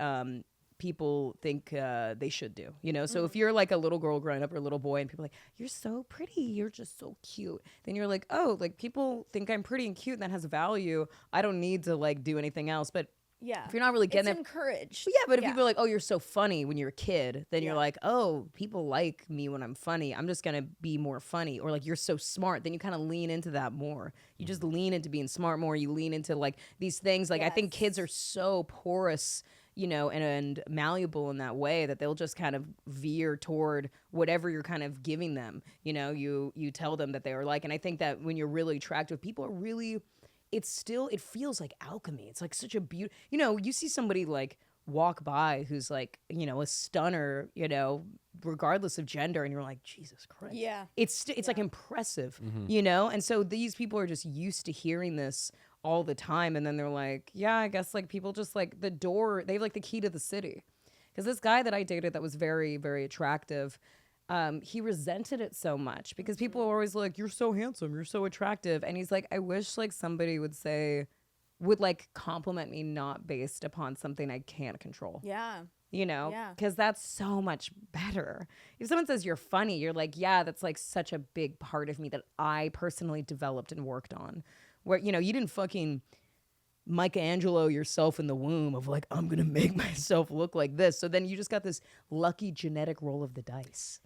S1: people think they should do, you know? So if you're like a little girl growing up or a little boy and people are like, you're so pretty, you're just so cute, then you're like, oh, like people think I'm pretty and cute and that has value. I don't need to like do anything else. But
S2: Yeah.
S1: if you're not really getting
S2: it's
S1: it,
S2: encouraged.
S1: yeah, but if people are like, oh, you're so funny when you're a kid, then you're
S2: Yeah.
S1: like, oh, people like me when I'm funny. I'm just going to be more funny. Or like, you're so smart. Then you kind of lean into that more. You just lean into being smart more. You lean into like these things. Like, I think kids are so porous, and malleable in that way that they'll just kind of veer toward whatever you're kind of giving them. You tell them that they are like, and I think that when you're really attractive, people are really, it feels like alchemy. It's like such a beauty. You see somebody like walk by who's like, a stunner, regardless of gender, and you're like, Jesus Christ.
S2: Yeah.
S1: It's like impressive, and so these people are just used to hearing this all the time, and then they're like, yeah, I guess like people just like the door, they have like the key to the city. Because this guy that I dated that was very, very attractive, he resented it so much because people were always like, you're so handsome, you're so attractive, and he's like, I wish like somebody would like compliment me not based upon something I can't control.
S2: Yeah.
S1: Yeah. Because that's so much better. If someone says you're funny, you're like, yeah, that's like such a big part of me that I personally developed and worked on. Where, you didn't fucking Michelangelo yourself in the womb of like, I'm going to make myself look like this. So then you just got this lucky genetic roll of the dice.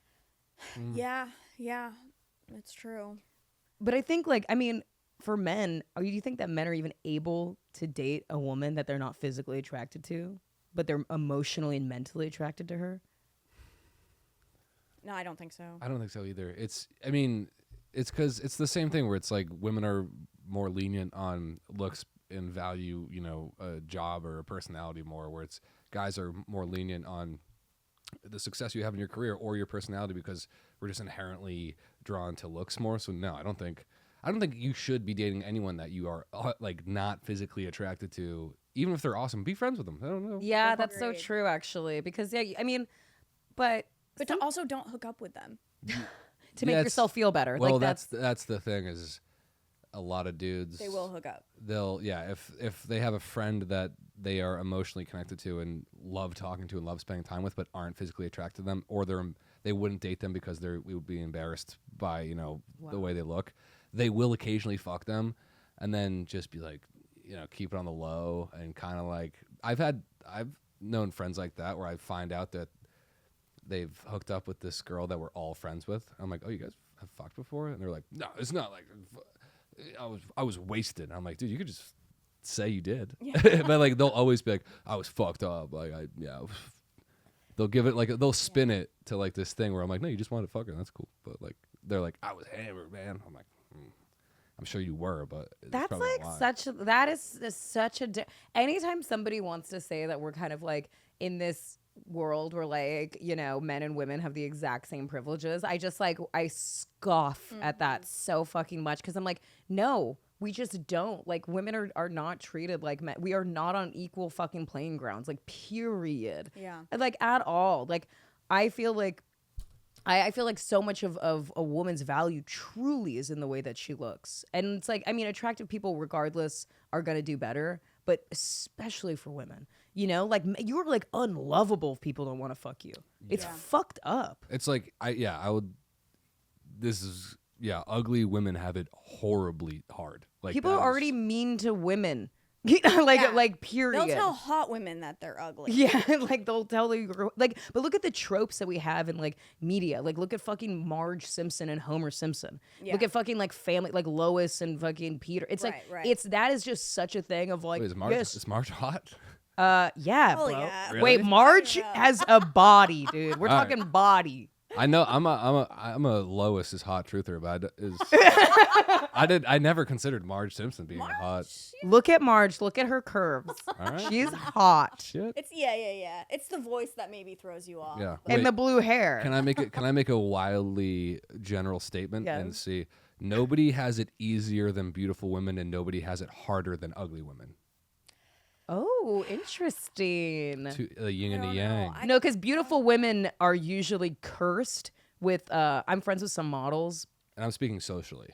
S2: Yeah. Yeah. It's true.
S1: But I think for men, do you think that men are even able to date a woman that they're not physically attracted to, but they're emotionally and mentally attracted to her?
S2: No, I don't think so.
S4: I don't think so either. It's because it's the same thing where it's like women are more lenient on looks and value, a job or a personality more, where it's guys are more lenient on the success you have in your career or your personality because we're just inherently drawn to looks more. So no, I don't think you should be dating anyone that you are like not physically attracted to, even if they're awesome. Be friends with them. I don't know.
S1: Yeah, that's so true, actually. Because but
S2: also don't hook up with them
S1: to make yourself feel better.
S4: Well,
S1: like
S4: that's the thing is, a lot of dudes,
S2: they will hook up.
S4: If they have a friend that they are emotionally connected to and love talking to and love spending time with, but aren't physically attracted to them, or they wouldn't date them because we would be embarrassed by the way they look. They will occasionally fuck them, and then just be like, keep it on the low, and kind of like I've known friends like that where I find out that they've hooked up with this girl that we're all friends with. I'm like, oh, you guys have fucked before? And they're like, no, it's not like I was wasted. I'm like, dude, you could just say you did. Yeah. But like they'll always be like, I was fucked up. Like they'll give it like they'll spin it to like this thing where I'm like, no, you just wanted to fuck her. That's cool. But like they're like, I was hammered, man. I'm like, I'm sure you were, but
S1: that's like that is such a. Anytime somebody wants to say that we're kind of like in this world where like men and women have the exact same privileges, I scoff at that so fucking much because I'm like, no, we just don't. Like women are not treated like men. We are not on equal fucking playing grounds, like period.
S2: Yeah,
S1: like at all. Like I feel like so much of a woman's value truly is in the way that she looks. And it's like, attractive people regardless are going to do better, but especially for women, like you're like unlovable if people don't want to fuck you. It's fucked up.
S4: It's like, ugly women have it horribly hard. Like
S1: people are already mean to women. Like period.
S2: They'll tell hot women that they're ugly.
S1: Yeah, like they'll tell you like. But look at the tropes that we have in like media. Like look at fucking Marge Simpson and Homer Simpson. Yeah. Look at fucking like family, like Lois and fucking Peter. It's that is just such a thing of like.
S4: Wait, is Marge hot?
S1: Yeah,
S2: oh,
S1: bro.
S2: Yeah.
S4: Really?
S1: Wait, Marge has a body, dude. We're talking body.
S4: I know I'm a Lois is hot truther, but I never considered Marge Simpson being hot.
S1: Look at Marge. Look at her curves.
S4: All right.
S1: She's hot.
S4: Shit.
S2: It's yeah. It's the voice that maybe throws you off.
S4: Yeah.
S1: And the blue hair.
S4: Can I make a wildly general statement and see? Nobody has it easier than beautiful women, and nobody has it harder than ugly women.
S1: Oh, interesting.
S4: A yin and a yang.
S1: No, because beautiful women are usually cursed with. I'm friends with some models.
S4: And I'm speaking socially.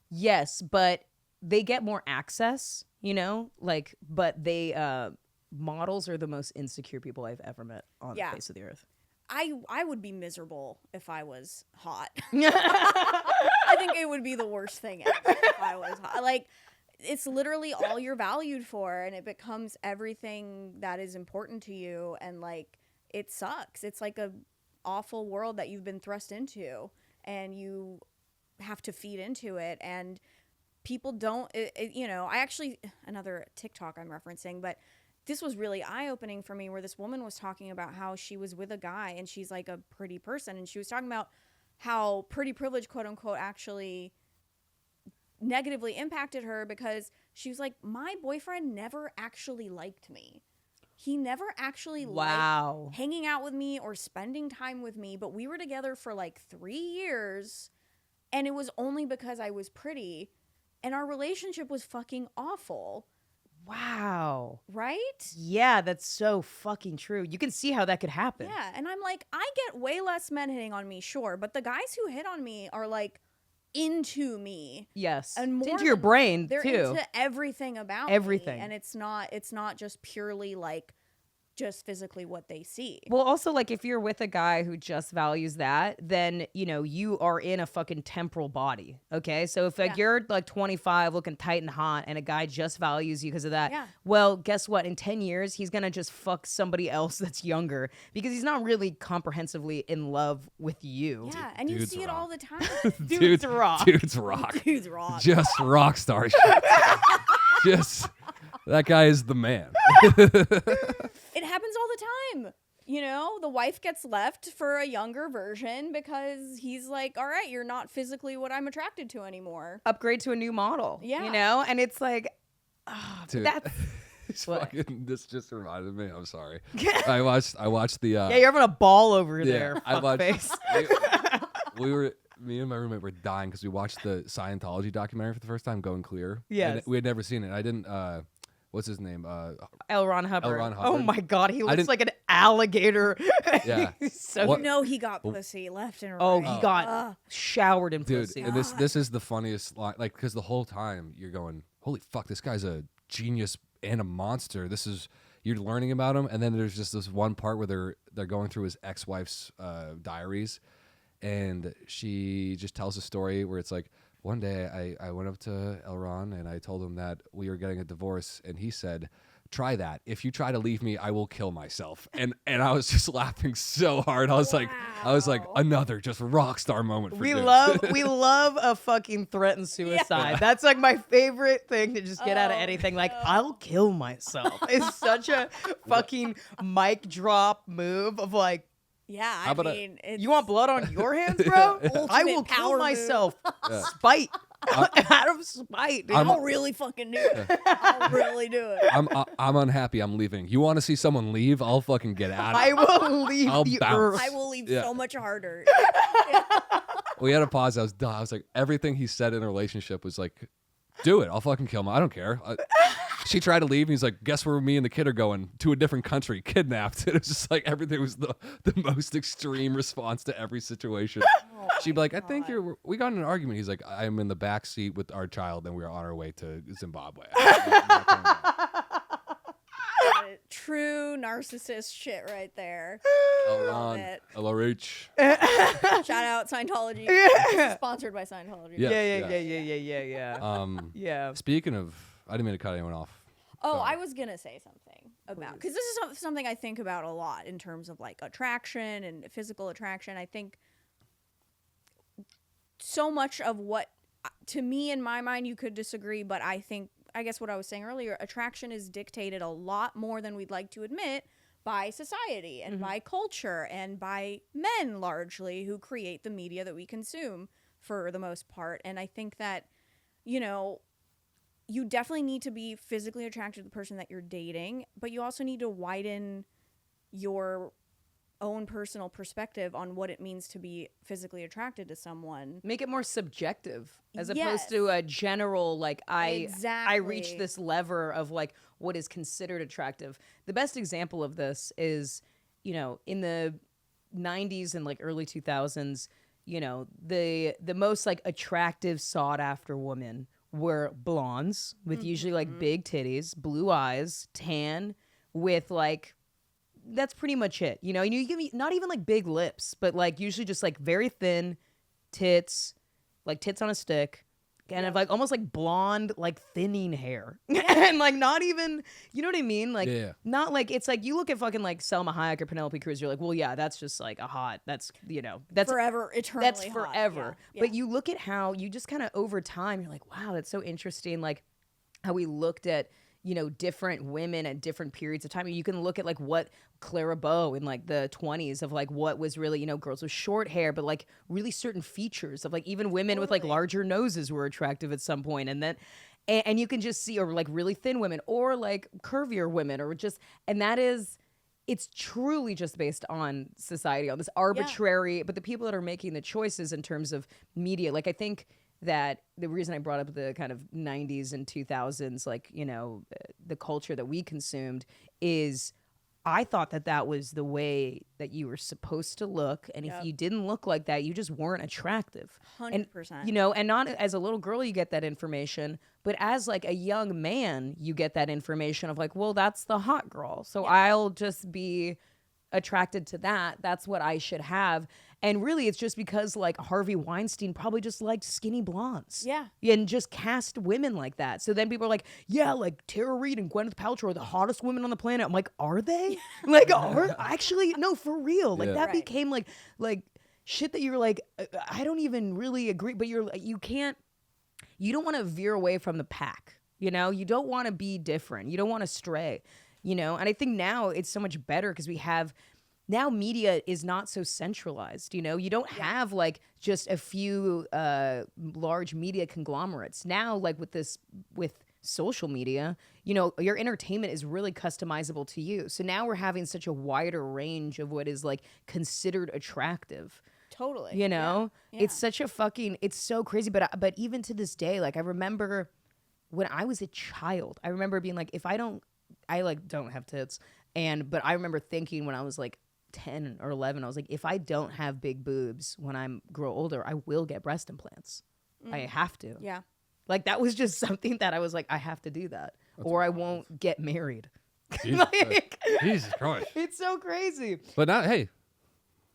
S1: Yes, but they get more access, but they models are the most insecure people I've ever met on the face of the earth.
S2: I would be miserable if I was hot. I think it would be the worst thing ever if I was hot. Like, it's literally all you're valued for, and it becomes everything that is important to you, and like it sucks. It's like a awful world that you've been thrust into, and you have to feed into it, and people don't I actually, another TikTok I'm referencing, but this was really eye-opening for me, where this woman was talking about how she was with a guy and she's like a pretty person, and she was talking about how pretty privilege, quote unquote, actually negatively impacted her, because she was like, my boyfriend never actually liked me. He never actually liked hanging out with me or spending time with me, but we were together for like 3 years, and it was only because I was pretty, and our relationship was fucking awful.
S1: Wow.
S2: Right?
S1: Yeah, that's so fucking true. You can see how that could happen.
S2: Yeah, and I'm like, I get way less men hitting on me, sure, but the guys who hit on me are like into me.
S1: Yes.
S2: And more
S1: into your brain
S2: they're
S1: too.
S2: into everything about
S1: everything.
S2: me, and it's not just purely like just physically what they see.
S1: Well, also, like, if you're with a guy who just values that, then, you know, you are in a fucking temporal body, okay? So if, like, you're, like, 25, looking tight and hot, and a guy just values you because of that, well, guess what? In 10 years, he's gonna just fuck somebody else that's younger because he's not really comprehensively in love with you.
S2: Yeah, and you see it all the time.
S1: Dudes rock.
S4: Dudes rock.
S2: Dudes rock.
S4: Just rock star shit. Just, that guy is the man.
S2: It happens all the time. You know, the wife gets left for a younger version because he's like, all right, you're not physically what I'm attracted to anymore.
S1: Upgrade to a new model.
S2: Yeah.
S1: You know? And it's like,
S4: Dude,
S1: that's...
S4: this just reminded me. I'm sorry. I watched the.
S1: yeah, you're having a ball over there.
S4: I watched.
S1: Face.
S4: Me and my roommate were dying because we watched the Scientology documentary for the first time, Going Clear.
S1: Yes.
S4: And we had never seen it. I didn't. What's his name?
S1: L. Ron Hubbard.
S4: L. Ron
S1: Oh
S4: Hubbard.
S1: my God, he looks like an alligator.
S4: Yeah.
S1: So
S2: You know he got pussy left and right.
S1: Oh, he got showered in
S4: dude,
S1: pussy.
S4: and this is the funniest line, like, because the whole time you're going, holy fuck, this guy's a genius and a monster. You're learning about him, and then there's just this one part where they're going through his ex-wife's diaries, and she just tells a story where it's like, one day I went up to Elron and I told him that we were getting a divorce, and he said, try that. If you try to leave me, I will kill myself. And I was just laughing so hard. I was like, another just rock star moment for
S1: we
S4: dudes.
S1: love a fucking threatened suicide. Yeah. That's like my favorite thing to just get out of anything. Like, I'll kill myself. It's such a fucking mic drop move of like,
S2: yeah, I mean,
S1: you want blood on your hands, bro? I will kill myself. Spite. Out of spite, dude.
S2: I'll really fucking do it. I'll really do it.
S4: I'm unhappy. I'm leaving. You want to see someone leave? I'll fucking get out.
S1: I will leave the earth.
S2: I will leave so much harder.
S4: We had a pause. I was like, everything he said in a relationship was like, do it. I'll fucking kill him. I don't care. She tried to leave, and he's like, guess where me and the kid are going? To a different country, kidnapped. It was just like everything was the most extreme response to every situation. She'd be like, I think we got in an argument. He's like, I'm in the back seat with our child, and we are on our way to Zimbabwe.
S2: True narcissist shit right there.
S4: LRH.
S2: Shout out Scientology. Sponsored by Scientology.
S1: Yeah.
S4: Speaking of, I didn't mean to cut anyone off.
S2: Oh, I was going to say something about, because this is something I think about a lot in terms of like attraction and physical attraction. I think so much of what, to me, in my mind, you could disagree, but I guess what I was saying earlier, attraction is dictated a lot more than we'd like to admit by society and by culture and by men largely who create the media that we consume for the most part. And I think that, you know, you definitely need to be physically attracted to the person that you're dating, but you also need to widen your own personal perspective on what it means to be physically attracted to someone.
S1: Make it more subjective as opposed to a general, like, I reach this lever of like what is considered attractive. The best example of this is, you know, in the 90s and like early 2000s, you know, the most like attractive sought after women were blondes with usually like big titties, blue eyes, tan, with like, that's pretty much it. You know, you give me not even like big lips, but like usually just like very thin tits, like tits on a stick, kind of like almost like blonde, like thinning hair. And like not even, you know what I mean? Like not like, it's like you look at fucking like Selma Hayek or Penelope Cruz, you're like, well, yeah, that's just like a hot, that's, you know, that's
S2: forever, eternally
S1: that's
S2: hot.
S1: forever.
S2: Yeah.
S1: But you look at how you just kind of over time, you're like, wow, that's so interesting. Like how we looked at, different women at different periods of time. You can look at like what Clara Bow in like the 20s of like what was really, girls with short hair, but like really certain features of like even women with like larger noses were attractive at some point. And then, and you can just see, or like really thin women or like curvier women or just, and that is, it's truly just based on society, on this arbitrary, but the people that are making the choices in terms of media, like I think that the reason I brought up the kind of 90s and 2000s, like, the culture that we consumed is I thought that was the way that you were supposed to look. And if you didn't look like that, you just weren't attractive.
S2: 100%.
S1: And, and not as a little girl, you get that information, but as like a young man, you get that information of like, well, that's the hot girl. So I'll just be attracted to that. That's what I should have. And really, it's just because like Harvey Weinstein probably just liked skinny blondes.
S2: Yeah.
S1: And just cast women like that. So then people are like, yeah, like Tara Reid and Gwyneth Paltrow are the hottest women on the planet. I'm like, are they? Like, actually, no, for real. Like that became like shit that you're like, I don't even really agree. But you don't want to veer away from the pack. You don't want to be different. You don't want to stray. And I think now it's so much better because we have. Now media is not so centralized, you don't have like just a few large media conglomerates. Now, like with social media, your entertainment is really customizable to you. So now we're having such a wider range of what is like considered attractive.
S2: Totally.
S1: It's such a it's so crazy. But even to this day, like I remember when I was a child, I remember being like, I don't have tits. But I remember thinking when I was like 10 or 11, I was like, if I don't have big boobs when I grow older, I will get breast implants. I have to.
S2: Yeah.
S1: Like that was just something that I was like, I have to do that or I won't get married.
S4: Jesus, Jesus Christ.
S1: It's so crazy.
S4: But not, hey,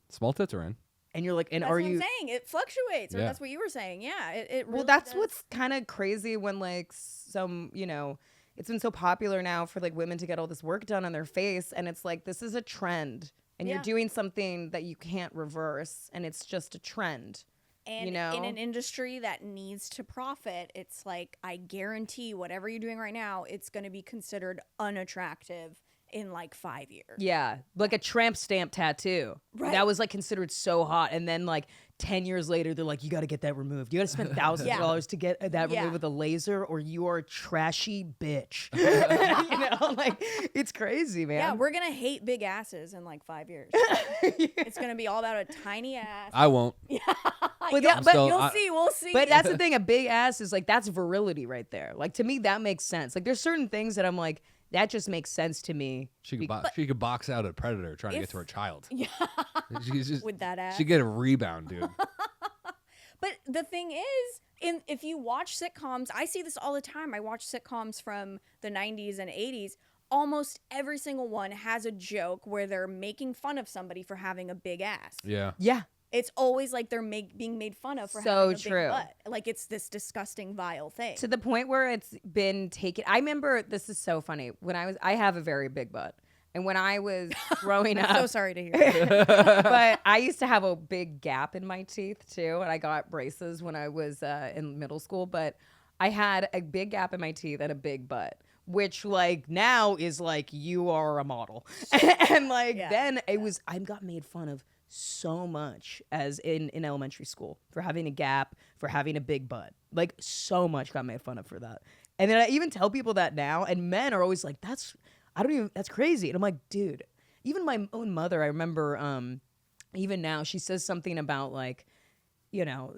S4: small tits are in.
S1: And you're like, and
S2: that's
S1: are
S2: what
S1: you
S2: I'm saying? It fluctuates. Or
S4: Yeah.
S2: that's what you were saying. Yeah. It really
S1: well, that's
S2: does.
S1: what's kind of crazy when like some, it's been so popular now for like women to get all this work done on their face. And it's like, this is a trend. And you're doing something that you can't reverse, and it's just a trend.
S2: And in an industry that needs to profit, it's like, I guarantee whatever you're doing right now, it's going to be considered unattractive in like 5 years.
S1: Yeah, like a tramp stamp tattoo.
S2: Right.
S1: That was like considered so hot, and then like 10 years later, they're like, you got to get that removed. You got to spend thousands of dollars to get that removed with a laser, or you are a trashy bitch. Like it's crazy, man.
S2: Yeah, we're going to hate big asses in like 5 years. It's going to be all about a tiny ass.
S4: I won't.
S1: But
S2: You'll see. We'll see.
S1: But that's the thing. A big ass is like, that's virility right there. Like to me, that makes sense. Like there's certain things that I'm like, that just makes sense to me.
S4: She could box out a predator trying to get to her child.
S2: Yeah.
S4: Just,
S2: with that ass.
S4: She'd get a rebound, dude.
S2: But the thing is, if you watch sitcoms, I see this all the time. I watch sitcoms from the 90s and 80s. Almost every single one has a joke where they're making fun of somebody for having a big ass.
S4: Yeah.
S1: Yeah.
S2: It's always like they're being made fun of for having a big butt. Like it's this disgusting, vile thing.
S1: To the point where it's been taken. I remember, this is so funny. When I have a very big butt. And when I was growing up.
S2: So sorry to hear that.
S1: But I used to have a big gap in my teeth too. And I got braces when I was in middle school. But I had a big gap in my teeth and a big butt. Which like now is like, you are a model. And like then it was, I got made fun of so much as in elementary school for having a gap, for having a big butt. Like so much got made fun of for that. And then I even tell people that now, and men are always like, that's crazy. And I'm like, dude, even my own mother, I remember even now she says something about like,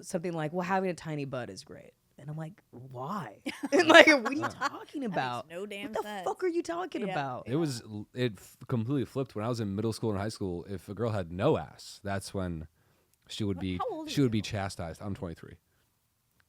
S1: something like, well, having a tiny butt is great. And I'm like, why? And like, what are you talking about?
S2: No damn
S1: What the
S2: sense.
S1: fuck are you talking about?
S4: It completely flipped when I was in middle school and high school. If a girl had no ass, that's when she would be chastised. I'm 23.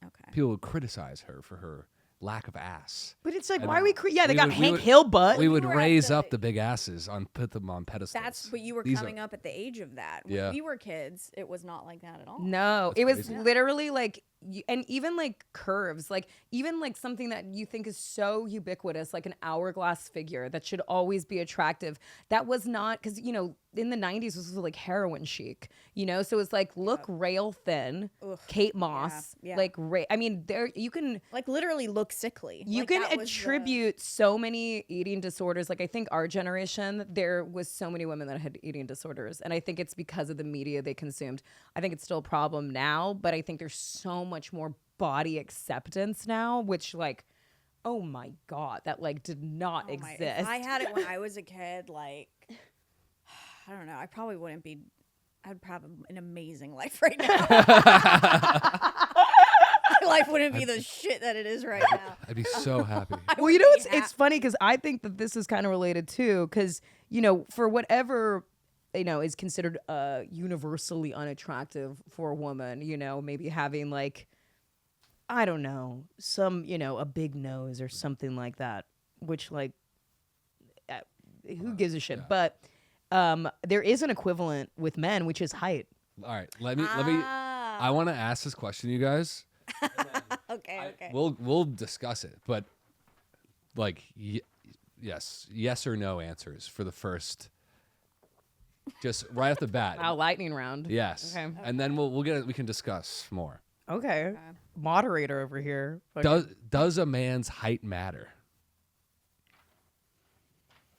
S2: Okay.
S4: People would criticize her for her lack of ass.
S1: But it's like,
S4: And
S1: why are we? They got
S4: we
S1: Hank
S4: would-
S1: Hill butt.
S4: We would
S2: were at
S4: raise
S2: the-
S4: up the big asses put them on pedestals.
S2: But you were coming up at the age of that. When we were kids, it was not like that at all.
S1: No, it was
S4: crazy.
S1: literally like and even like curves, like even like something that you think is so ubiquitous, like an hourglass figure that should always be attractive. That was not, because you know in the 90s this was like heroin chic, you know, so it's like look rail thin.
S2: Ugh.
S1: Kate Moss,
S2: Yeah.
S1: like I mean there you can
S2: like literally look sickly.
S1: you
S2: Like,
S1: can
S2: that was
S1: attribute so many eating disorders. Like I think our generation, there was so many women that had eating disorders, and I think it's because of the media they consumed. I think it's still a problem now, but I think there's so much more body acceptance now, which like, oh my God, that like did not exist.
S2: If I had it when I was a kid, like, I don't know, I probably wouldn't be. I'd probably have an amazing life right now. My life wouldn't be the shit that it is right now.
S4: I'd be so happy.
S1: Well, you know, it's funny because I think that this is kind of related too, because you know, for whatever you know is considered universally unattractive for a woman, you know, maybe having like, I don't know, some, you know, a big nose or something like that, which like, who gives a shit?
S4: Yeah.
S1: But there is an equivalent with men, which is height.
S4: All right, let me. I want to ask this question, you guys.
S2: Okay.
S4: We'll discuss it, but like yes or no answers for the first, just right off the bat.
S1: Wow, lightning round.
S4: Yes,
S1: Okay.
S4: and then we can discuss more.
S1: Okay. Moderator over here.
S4: Does a man's height matter,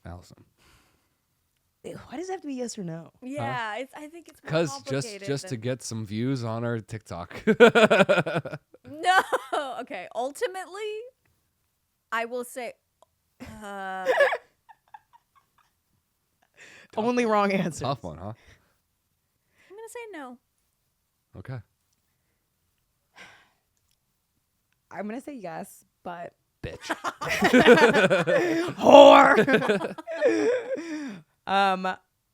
S4: Alison?
S1: Why does it have to be yes or no?
S2: Yeah, I think it's more
S4: Because
S2: complicated
S4: just to
S2: than-
S4: get some views on our TikTok.
S2: No. Okay. Ultimately, I will say.
S1: Only wrong answer.
S4: Tough one, huh?
S2: I'm gonna say no.
S4: Okay.
S1: I'm gonna say yes, but
S4: Bitch.
S1: whore.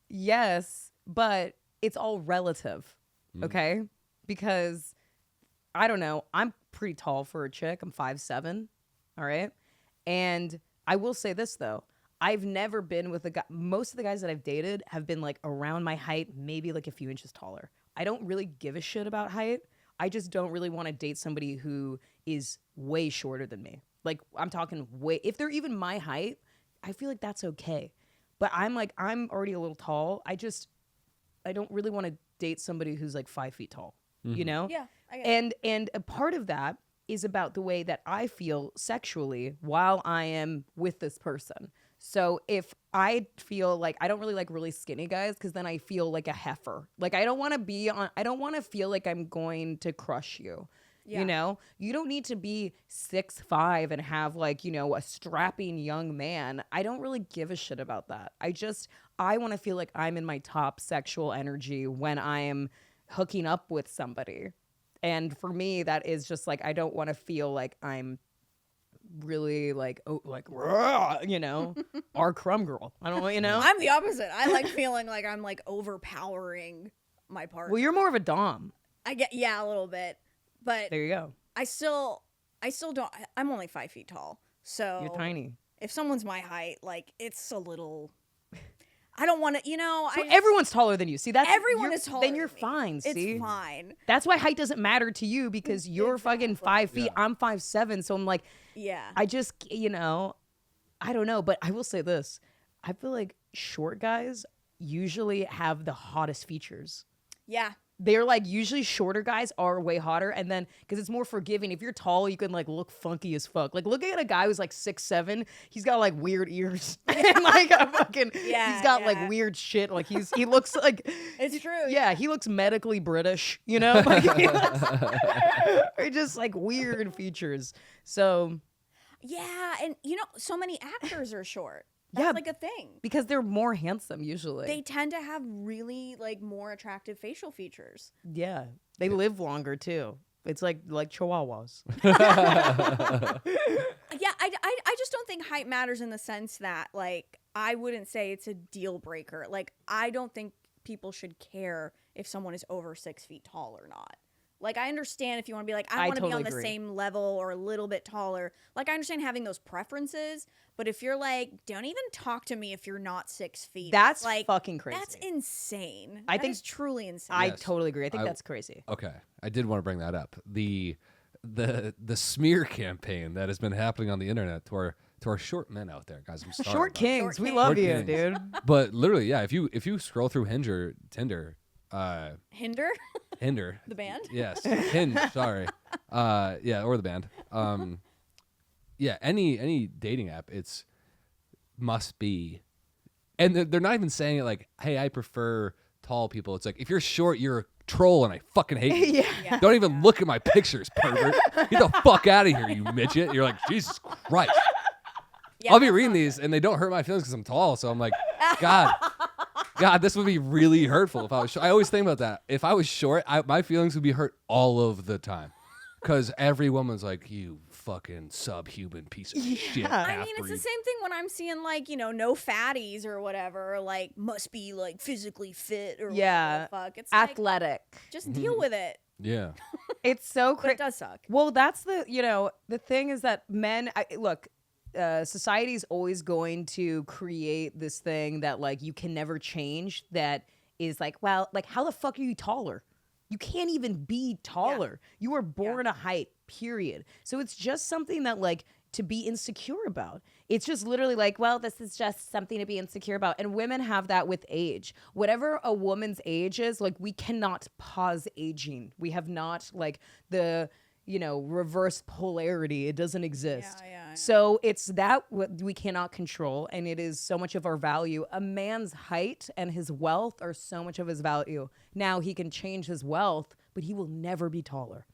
S1: Yes, but it's all relative. Okay, because I don't know. I'm pretty tall for a chick. I'm 5'7". All right, and I will say this though. I've never been with a guy. Most of the guys that I've dated have been like around my height, maybe like a few inches taller. I don't really give a shit about height. I just don't really want to date somebody who is way shorter than me. Like I'm talking way, if they're even my height, I feel like that's okay. But I'm already a little tall. I don't really want to date somebody who's like 5 feet tall, you know?
S2: Yeah. I get it.
S1: And a part of that is about the way that I feel sexually while I am with this person. So if I feel like I don't really like really skinny guys, because then I feel like a heifer. Like I don't want to feel like I'm going to crush you.
S2: Yeah.
S1: You know, you don't need to be 6'5" and have like, you know, a strapping young man. I don't really give a shit about that. I want to feel like I'm in my top sexual energy when I am hooking up with somebody. And for me, that is just like, I don't want to feel like I'm really like, oh, like, rah, you know, our crumb girl. I don't know, you know.
S2: I'm the opposite. I like feeling like I'm like overpowering my partner.
S1: Well, you're more of a dom.
S2: I get a little bit, but
S1: There you go.
S2: I still don't. I'm only 5 feet tall, so
S1: You're tiny.
S2: If someone's my height, like it's a little. I don't want to, you know.
S1: So everyone's taller than you. See, that's
S2: everyone is taller.
S1: Then you're
S2: than me.
S1: fine. See,
S2: It's fine.
S1: That's why height doesn't matter to you, because you're fucking 5 feet.
S4: Yeah.
S1: I'm 5'7". So I'm like,
S2: Yeah.
S1: I just, you know, I don't know. But I will say this. I feel like short guys usually have the hottest features.
S2: Yeah.
S1: They're like, usually shorter guys are way hotter. And then, because it's more forgiving. If you're tall, you can like look funky as fuck. Like looking at a guy who's like 6'7", he's got like weird ears. And like a fucking,
S2: Yeah,
S1: he's got
S2: yeah.
S1: like weird shit. Like he looks like,
S2: It's true.
S1: yeah, he looks medically British, you know? Like, or just like weird features. So,
S2: Yeah, and you know, so many actors are short.
S1: Yeah.
S2: That's like a thing.
S1: because they're more handsome usually.
S2: They tend to have really like more attractive facial features.
S1: Yeah. They live longer too. It's like chihuahuas.
S2: Yeah, I just don't think height matters in the sense that like I wouldn't say it's a deal breaker. Like I don't think people should care if someone is over 6 feet tall or not. Like, I understand if you want to be like, I want to be on the same level or a little bit taller. Like, I understand having those preferences. But if you're like, don't even talk to me if you're not 6 feet.
S1: That's
S2: like,
S1: fucking crazy.
S2: That's insane.
S1: I think
S2: it's truly insane.
S1: I totally agree. I think that's crazy.
S4: Okay. I did want to bring that up. The smear campaign that has been happening on the internet to our short men out there, guys. I'm sorry.
S1: Short kings.
S2: Short
S1: We
S2: kings.
S1: love
S4: Short
S1: you,
S4: kings.
S1: dude.
S4: But literally, yeah, if you scroll through Tinder,
S2: Hinder?
S4: Hinder.
S2: The band?
S4: Yes. Hinge, sorry. Yeah, or the band. Yeah, any dating app, it's must be. And they're not even saying it like, hey, I prefer tall people. It's like, if you're short, you're a troll and I fucking hate you.
S1: Yeah.
S4: Don't even look at my pictures, pervert. Get the fuck out of here, you midget. You're like, Jesus Christ.
S2: Yeah,
S4: I'll be reading these and they don't hurt my feelings because I'm tall. So I'm like, God, this would be really hurtful if I was short. I always think about that. If I was short, my feelings would be hurt all of the time. Because every woman's like, you fucking subhuman piece of shit.
S2: I mean, it's the same thing when I'm seeing, like, no fatties or whatever, like, must be, like, physically fit or whatever the fuck. It's
S1: athletic.
S2: Like, just deal with it.
S4: Yeah.
S1: It's so
S2: But
S1: crazy.
S2: it does suck.
S1: Well, that's the thing is that men, look, society is always going to create this thing that, like, you can never change that is like, well, like, how the fuck are you taller? You can't even be taller. Yeah. You were born a height, period. So it's just something that, like, to be insecure about. It's just literally like, well, this is just something to be insecure about. And women have that with age. Whatever a woman's age is, like, we cannot pause aging. We have not, like, the reverse polarity. It doesn't exist.
S2: Yeah.
S1: So it's that we cannot control, and it is so much of our value. A man's height and his wealth are so much of his value. Now he can change his wealth, but he will never be taller.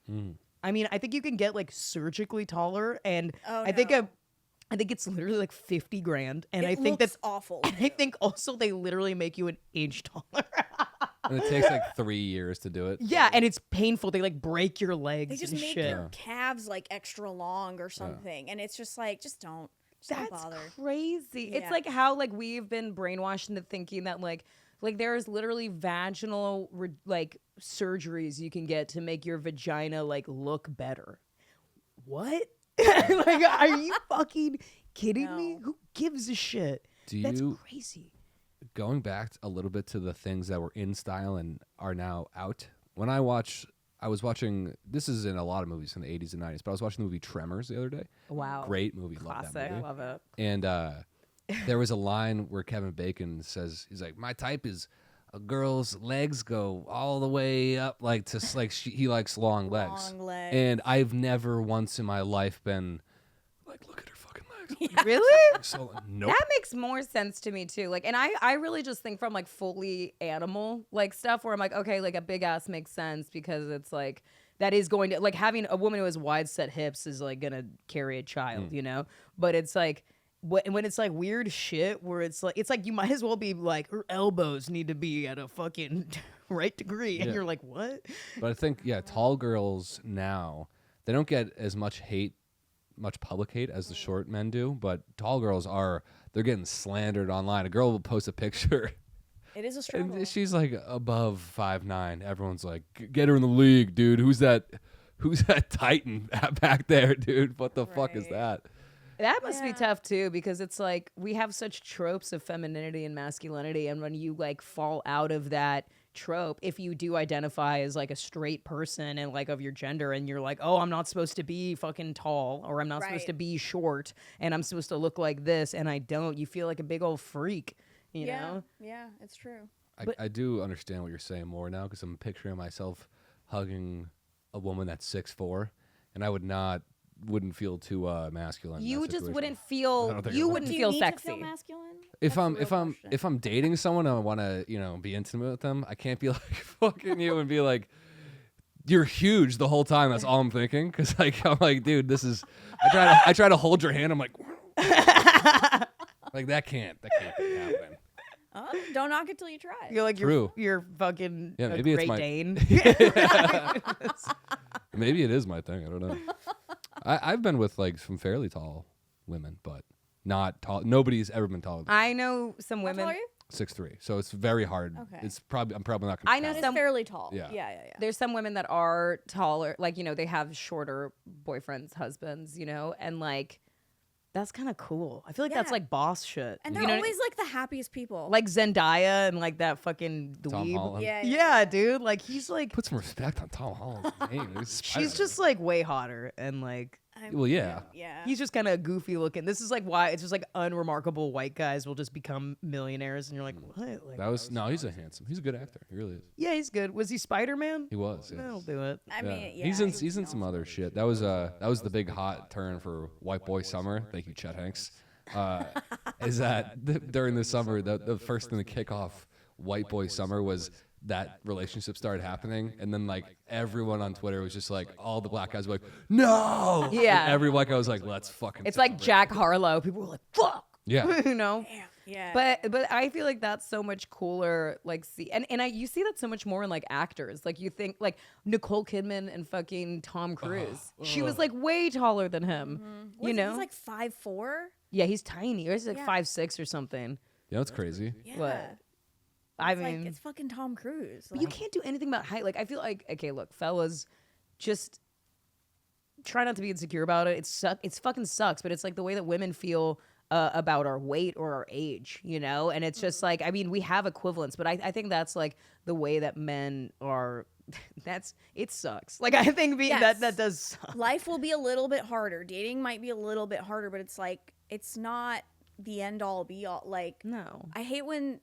S1: I mean, I think you can get, like, surgically taller, and I think it's literally like 50 grand, and I think that's
S2: awful.
S1: And I think also they literally make you an inch taller.
S4: And it takes like 3 years to do it.
S1: Yeah, and it's painful. They, like, break your legs.
S2: They just
S1: and
S2: make
S1: shit.
S2: your calves, like, extra long or something, and it's just like, just don't. Don't
S1: That's
S2: bother.
S1: crazy.
S2: Yeah.
S1: It's like how, like, we've been brainwashed into thinking that, like there's literally vaginal surgeries you can get to make your vagina, like, look better. What? Like, are you fucking kidding me? Who gives a shit? That's crazy.
S4: Going back a little bit to the things that were in style and are now out. When I was watching, this is in a lot of movies in the 80s and 90s, but I was watching the movie Tremors the other day.
S1: Wow.
S4: Great movie.
S1: Classic.
S4: Love that movie.
S1: Love it.
S4: And there was a line where Kevin Bacon says, he's like, my type is a girl's legs go all the way up, like, to like he likes long legs.
S2: Long legs.
S4: And I've never once in my life been like, look at her fucking legs.
S2: Yeah.
S1: Really?
S4: So, nope.
S1: That makes more sense to me too. Like, and I really just think from, like, fully animal, like, stuff where I'm like, okay, like, a big ass makes sense because it's like that is going to, like, having a woman who has wide set hips is, like, gonna carry a child, But it's like when it's like weird shit where it's like you might as well be like, her elbows need to be at a fucking right degree, and you're like, what?
S4: But I think, tall girls now, they don't get as much public hate as the short men do, but tall girls they're getting slandered online. A girl will post a picture.
S2: It is a struggle.
S4: And she's like above 5'9". Everyone's like, get her in the league, dude. Who's that Titan back there, dude? What the fuck is that?
S1: That must be tough too, because it's like we have such tropes of femininity and masculinity, and when you, like, fall out of that trope, if you do identify as, like, a straight person and, like, of your gender, and you're like, oh, I'm not supposed to be fucking tall, or I'm not supposed to be short, and I'm supposed to look like this, and I don't, you feel like a big old freak, you know?
S2: Yeah, it's true.
S4: I do understand what you're saying more now, because I'm picturing myself hugging a woman that's 6'4", and I wouldn't feel too masculine.
S1: You just wouldn't feel. You wouldn't feel sexy.
S2: To feel masculine?
S4: If I'm dating someone and I want to be intimate with them, I can't be like fucking you and be like, you're huge the whole time. That's all I'm thinking, because, like, I'm like, dude, this is. I try to hold your hand. I'm like, like that can't be happening.
S2: Don't knock it till you try.
S1: You're like,
S4: True.
S1: you're fucking
S4: maybe
S1: Great
S4: it's
S1: Dane.
S4: Maybe it is my thing. I don't know. I've been with, like, some fairly tall women, but not tall. Nobody's ever been taller than me.
S1: I know some
S2: How
S1: women.
S2: tall are you?
S4: 6'3", so it's very hard.
S2: Okay.
S4: I'm probably not gonna
S1: I know
S2: That is
S1: some-
S2: fairly tall.
S4: Yeah.
S2: Yeah.
S1: There's some women that are taller, like, they have shorter boyfriends, husbands, and like that's kind of cool. I feel like that's
S2: Yeah.
S1: like boss shit.
S2: And they're always like the happiest people.
S1: like Zendaya and like that fucking
S4: Tom
S1: dweeb.
S4: Holland.
S1: Yeah, dude. Like he's like
S4: Put some respect on Tom Holland's name. He's
S1: she's
S4: Spider-Man.
S1: just like way hotter and like
S4: Well, yeah.
S2: Yeah.
S1: he's just kind of goofy looking. This is like why it's just like unremarkable white guys will just become millionaires and you're like, what? Like,
S4: He's a good actor. He really is.
S1: yeah, he's good. Was he Spider-Man?
S4: He was. Yeah.
S1: That'll do it.
S2: I mean, yeah.
S4: He's in some other shit. That was the big hot turn for White Boy Summer. Thank you, Chet Hanks. Is that during the summer the first thing to kick off White Boy Summer was that relationship started happening, and then like everyone on Twitter was just like, all the black guys were like, no.
S1: Yeah.
S4: And every white guy was like, let's fucking.
S1: It's like
S4: celebrate.
S1: Jack Harlow. People were like, fuck.
S4: Yeah.
S2: Damn. Yeah.
S1: But I feel like that's so much cooler. Like, you see that so much more in like actors. Like you think like Nicole Kidman and fucking Tom Cruise. She was like way taller than him. You know?
S2: He's like 5'4".
S1: Yeah, he's tiny. Or he's like
S2: Yeah.
S1: 5'6" or something.
S4: Yeah, it's crazy.
S2: Yeah.
S1: What? I
S2: It's
S1: mean,
S2: like, it's fucking Tom Cruise.
S1: but you can't do anything about height. Like I feel like, okay, look, fellas, just try not to be insecure about it. It's fucking sucks, but it's like the way that women feel about our weight or our age, And it's just like, I mean, we have equivalents, but I think that's like the way that men are. It sucks. Like I think
S2: Yes.
S1: that does suck.
S2: Life will be a little bit harder. Dating might be a little bit harder, but it's like it's not the end all be all. Like
S1: No.
S2: I hate when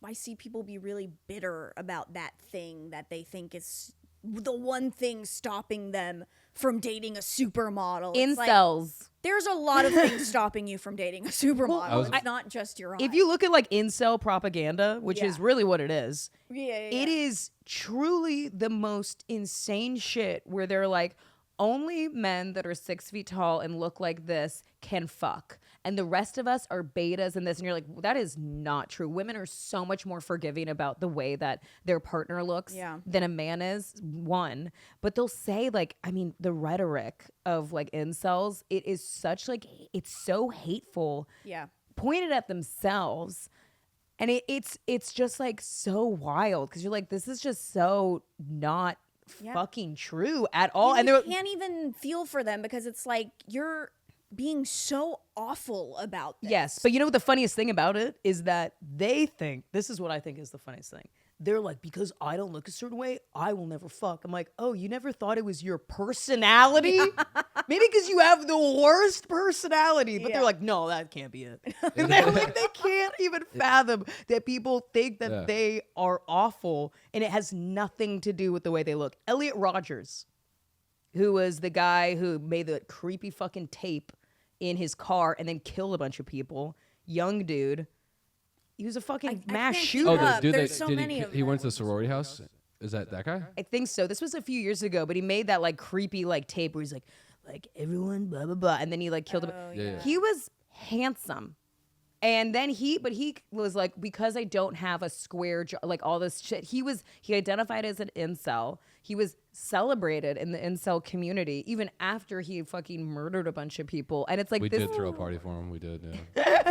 S2: I see people be really bitter about that thing that they think is the one thing stopping them from dating a supermodel. It's like,
S1: Incels.
S2: there's a lot of things stopping you from dating a supermodel.
S4: I
S2: It's not just your eyes.
S1: If you look at like incel propaganda, which is
S2: Yeah.
S1: really what it is,
S2: yeah.
S1: it is truly the most insane shit where they're like, only men that are 6 feet tall and look like this can fuck. And the rest of us are betas and this. And you're like, well, that is not true. Women are so much more forgiving about the way that their partner looks
S2: Yeah.
S1: than a man is, one. But they'll say like, I mean, the rhetoric of like incels, it is such like, it's so hateful,
S2: Yeah.
S1: pointed at themselves. And it's just like so wild because you're like, this is just so not
S2: Yeah.
S1: fucking true at all.
S2: And
S1: And
S2: you
S1: they're
S2: can't even feel for them because it's like you're being so awful about this.
S1: yes, but you know what the funniest thing about it is that they think this is what I think is the funniest thing. They're like, because I don't look a certain way, I will never fuck. I'm like, oh, you never thought it was your personality? Maybe because you have the worst personality. But
S2: Yeah.
S1: they're like, no, that can't be it. And they're like, they can't even fathom that people think that
S4: Yeah.
S1: they are awful and it has nothing to do with the way they look. Elliot Rodgers, who was the guy who made the creepy fucking tape in his car and then killed a bunch of people, young dude. He was a fucking
S2: I
S1: mass
S2: can't keep
S1: shooter.
S4: Oh,
S2: up.
S4: the dude
S2: There's
S4: that
S2: so
S4: did
S2: many of
S4: he went to
S2: them.
S4: the sorority house? Is that guy?
S1: I think so. This was a few years ago, but he made that like creepy like tape where he's like everyone blah blah blah, and then he like killed him.
S2: Oh,
S4: Yeah.
S1: He was handsome, and then he was like, because I don't have a square jaw, like all this shit. He identified as an incel. He was celebrated in the incel community even after he fucking murdered a bunch of people. And it's like
S4: We
S1: this.
S4: did throw a party for him. We did. Yeah.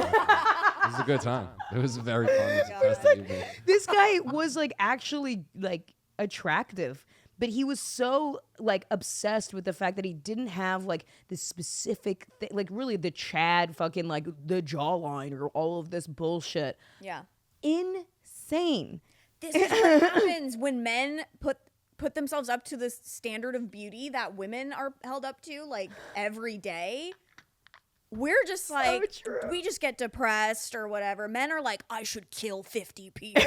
S4: It was a good time. It was very fun. It was a festive evening.
S1: This guy was like actually like attractive, but he was so like obsessed with the fact that he didn't have like this specific thing, like really the Chad fucking like the jawline or all of this bullshit.
S2: Yeah.
S1: Insane.
S2: This is what happens when men put themselves up to the standard of beauty that women are held up to like every day. We're just like,
S1: true.
S2: we just get depressed or whatever. Men are like, I should kill 50 people.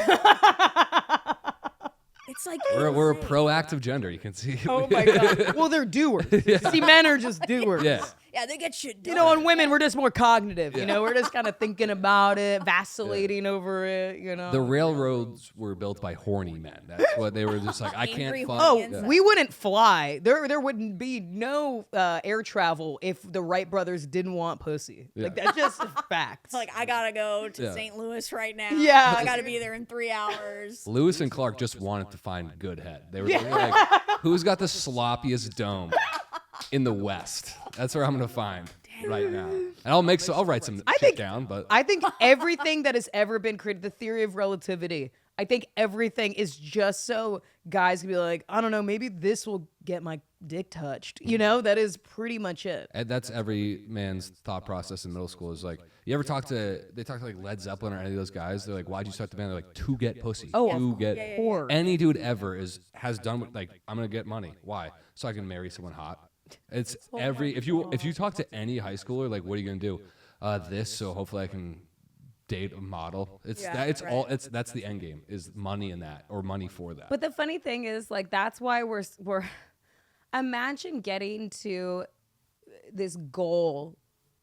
S2: It's like
S4: We're a
S2: insane.
S4: proactive gender. You can see.
S1: Oh my god. Well, they're doers. See, men are just doers.
S4: Yeah.
S2: Yeah, they get shit done.
S1: You know, and women, we're just more cognitive. You know, we're just kind of thinking about it, vacillating over it. You know,
S4: The railroads were built by horny men. That's what they were just like. I
S2: Angry
S4: can't fuck.
S1: Oh,
S2: horny
S4: Yeah.
S1: we wouldn't fly. There wouldn't be no air travel if the Wright brothers didn't want pussy. Like that's just facts.
S2: Like, I gotta go to
S4: Yeah.
S2: St. Louis right now.
S1: Yeah.
S2: I gotta be there in 3 hours.
S4: Lewis and Clark just wanted to find good head. They were like, who's got the sloppiest dome in the West? That's where I'm gonna find. right now. And I'll write some shit down, but
S1: I think everything that has ever been created, the theory of relativity, I think everything is just so guys can be like, I don't know, maybe this will get my dick touched. You know, that is pretty much it.
S4: and that's every man's thought process in middle school is like, you ever talk to like Led Zeppelin or any of those guys? They're like, why'd you start the band? They're like, to get pussy.
S1: Oh,
S4: to get
S2: yeah.
S1: Or
S4: any dude ever has done like, I'm gonna get money. Why? So I can marry someone hot. It's if you talk to any high schooler, like, what are you gonna do? This, so hopefully I can date a model. That's the end game is money in that or money for that.
S3: But the funny thing is, like, that's why we're imagine getting to this goal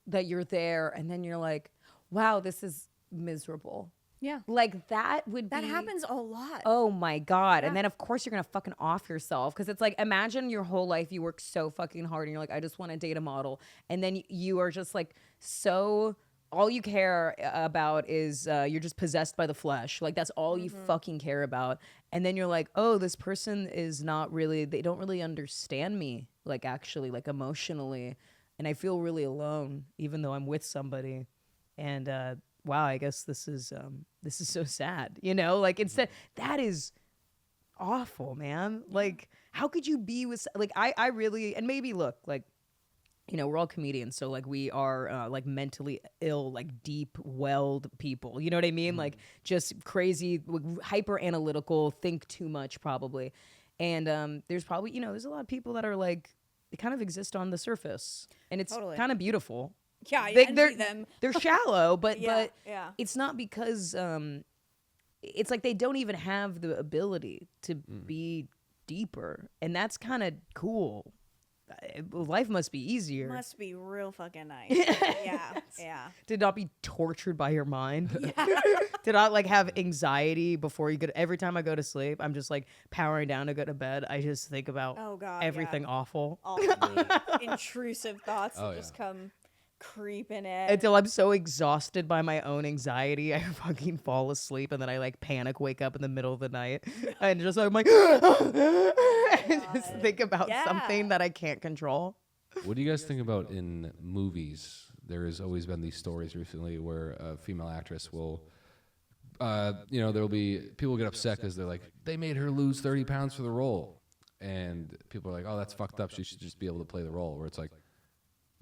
S3: that you're there, and then you're like, wow, this is miserable.
S2: Yeah.
S3: Like, that would
S2: That
S3: be...
S2: happens a lot.
S3: Oh my God. And then of course you're gonna fucking off yourself. Cause it's like, imagine your whole life you work so fucking hard and you're like, I just want to date a model. And then you are just like, so all you care about is you're just possessed by the flesh. Like that's all you fucking care about. And then you're like, oh, this person is not really, they don't really understand me. Like actually, like emotionally. And I feel really alone, even though I'm with somebody. And wow, I guess this is so sad, you know? Like instead, that is awful, man. Like, how could you be with like I really, and maybe look, like, you know, we're all comedians, so like we are like mentally ill, like deep welled people. You know what I mean? Like just crazy, hyper analytical, think too much probably. And there's probably, you know, there's a lot of people that are like, they kind of exist on the surface, and it's kind of beautiful.
S2: Yeah, I envy them.
S1: They're shallow, but
S2: Yeah.
S1: it's not because it's like they don't even have the ability to be deeper, and that's kind of cool. Life must be easier.
S2: Must be real fucking nice. Yeah.
S1: To not be tortured by your mind. To not like have anxiety before you go. Every time I go to sleep, I'm just like powering down to go to bed. I just think about everything awful.
S2: All the intrusive thoughts that just come creeping in.
S1: Until I'm so exhausted by my own anxiety, I fucking fall asleep, and then I like panic, wake up in the middle of the night, and just I'm like, just think about something that I can't control.
S4: What do you guys think about in movies? There has always been these stories recently where a female actress will, you know, there'll be people get upset because they're like, they made her lose 30 pounds for the role, and people are like, oh, that's fucked up. She should just be able to play the role. Where it's like,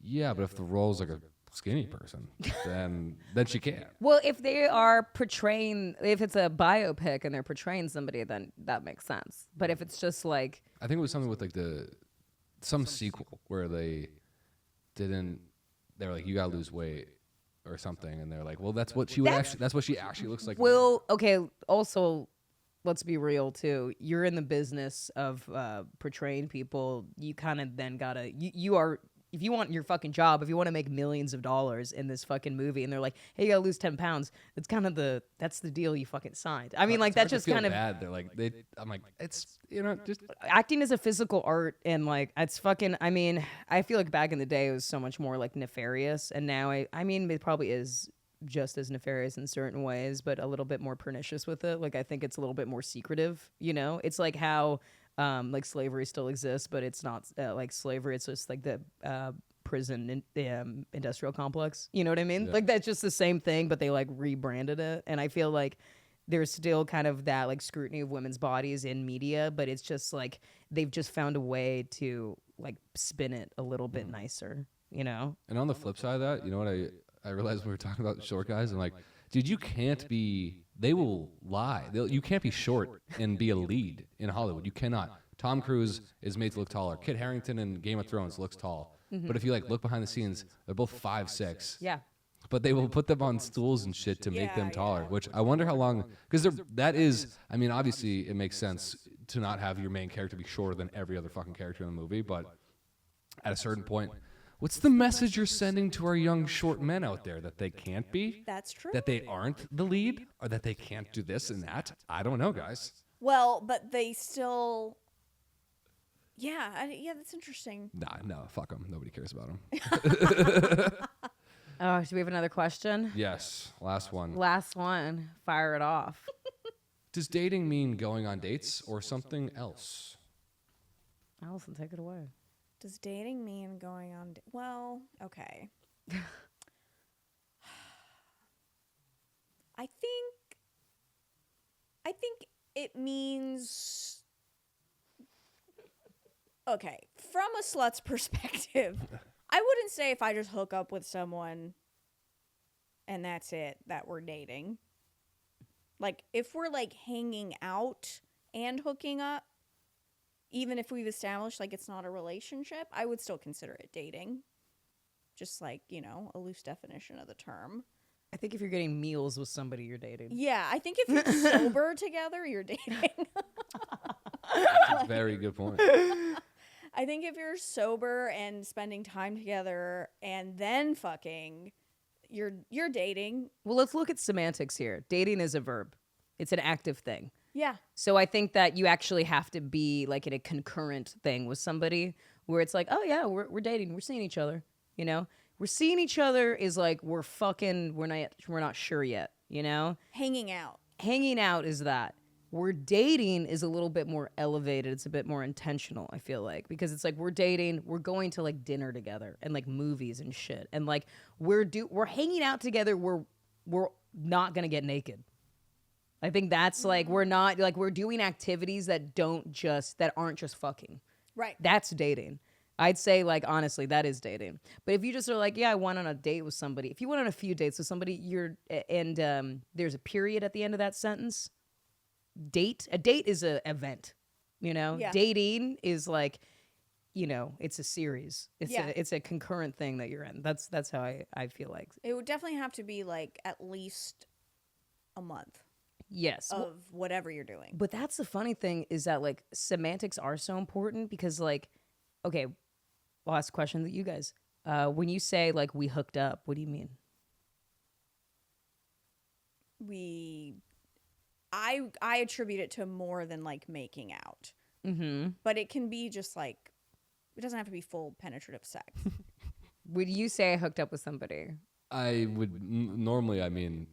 S4: yeah, but if the role's like a skinny person, then she can't.
S3: Well, if they are portraying, if it's a biopic and they're portraying somebody, then that makes sense. But if it's just like,
S4: I think it was something with like some sequel where they were like, you gotta lose weight or something, and they're like, well, that's what she actually looks like.
S1: Well, okay. Also, let's be real too. You're in the business of portraying people. You kind of then gotta you are. If you want your fucking job, if you want to make millions of dollars in this fucking movie, and they're like, "Hey, you gotta lose 10 pounds," that's kind of that's the deal you fucking signed. I mean, like that's just kind of
S4: bad. They're like, I'm like, it's, you know, just
S1: acting is a physical art, and like it's fucking. I mean, I feel like back in the day it was so much more like nefarious, and now I mean, it probably is just as nefarious in certain ways, but a little bit more pernicious with it. Like I think it's a little bit more secretive. You know, it's like how. Like slavery still exists, but it's not like slavery. It's just like the prison industrial complex. You know what I mean? Yeah. Like that's just the same thing, but they like rebranded it. And I feel like there's still kind of that like scrutiny of women's bodies in media, but it's just like they've just found a way to like spin it a little bit nicer, you know?
S4: And on the flip side of that, you know what I realized when we were talking about short guys, and like, dude, you can't be. They will lie. You can't be short and be a lead in Hollywood. You cannot. Tom Cruise is made to look taller. Kit Harington in Game of Thrones looks tall. Mm-hmm. But if you like look behind the scenes, they're both 5'6".
S1: Yeah.
S4: But they will put them on stools and shit to make them taller. Which I wonder how long, because that is. I mean, obviously it makes sense to not have your main character be shorter than every other fucking character in the movie. But at a certain point. What's the message you're sending to our young short men out there? That they can't be?
S2: That's true.
S4: That they aren't the lead? Or that they can't do this and that? I don't know, guys.
S2: Well, but they still... Yeah, that's interesting.
S4: No, fuck them. Nobody cares about them.
S3: oh, do we have another question?
S4: Yes, last one.
S3: Last one. Fire it off.
S4: Does dating mean going on dates or something else?
S3: Alison, take it away.
S2: Does dating mean going on... Well, okay. I think it means, okay, from a slut's perspective, I wouldn't say if I just hook up with someone and that's it, that we're dating. Like, if we're, like, hanging out and hooking up, even if we've established, like, it's not a relationship, I would still consider it dating. Just, like, you know, a loose definition of the term.
S3: I think if you're getting meals with somebody, you're dating.
S2: Yeah, I think if you're sober together, you're dating.
S4: That's a very good point.
S2: I think if you're sober and spending time together and then fucking, you're dating.
S3: Well, let's look at semantics here. Dating is a verb. It's an active thing.
S2: Yeah.
S3: So I think that you actually have to be like in a concurrent thing with somebody where it's like, oh yeah, we're dating, we're seeing each other, you know? We're seeing each other is like we're not sure yet, you know?
S2: Hanging out.
S3: Hanging out is that. We're dating is a little bit more elevated. It's a bit more intentional, I feel like, because it's like we're dating, we're going to like dinner together and like movies and shit. And like we're hanging out together, we're not going to get naked. I think that's like we're doing activities that aren't just fucking.
S2: Right.
S3: That's dating. I'd say, like, honestly, that is dating. But if you just are like, yeah, I went on a date with somebody. If you went on a few dates with somebody, there's a period at the end of that sentence. A date is an event, you know?
S2: Yeah.
S3: Dating is like, you know, it's a series. It's a concurrent thing that you're in. That's how I feel like.
S2: It would definitely have to be like at least a month.
S3: Yes.
S2: Of whatever you're doing.
S3: But that's the funny thing is that, like, semantics are so important because, like, okay, I'll ask a question to you guys. When you say, like, we hooked up, what do you mean?
S2: I attribute it to more than, like, making out.
S3: Mm-hmm.
S2: But it can be just, like, it doesn't have to be full penetrative sex.
S3: Would you say I hooked up with somebody?
S4: I would normally, I mean,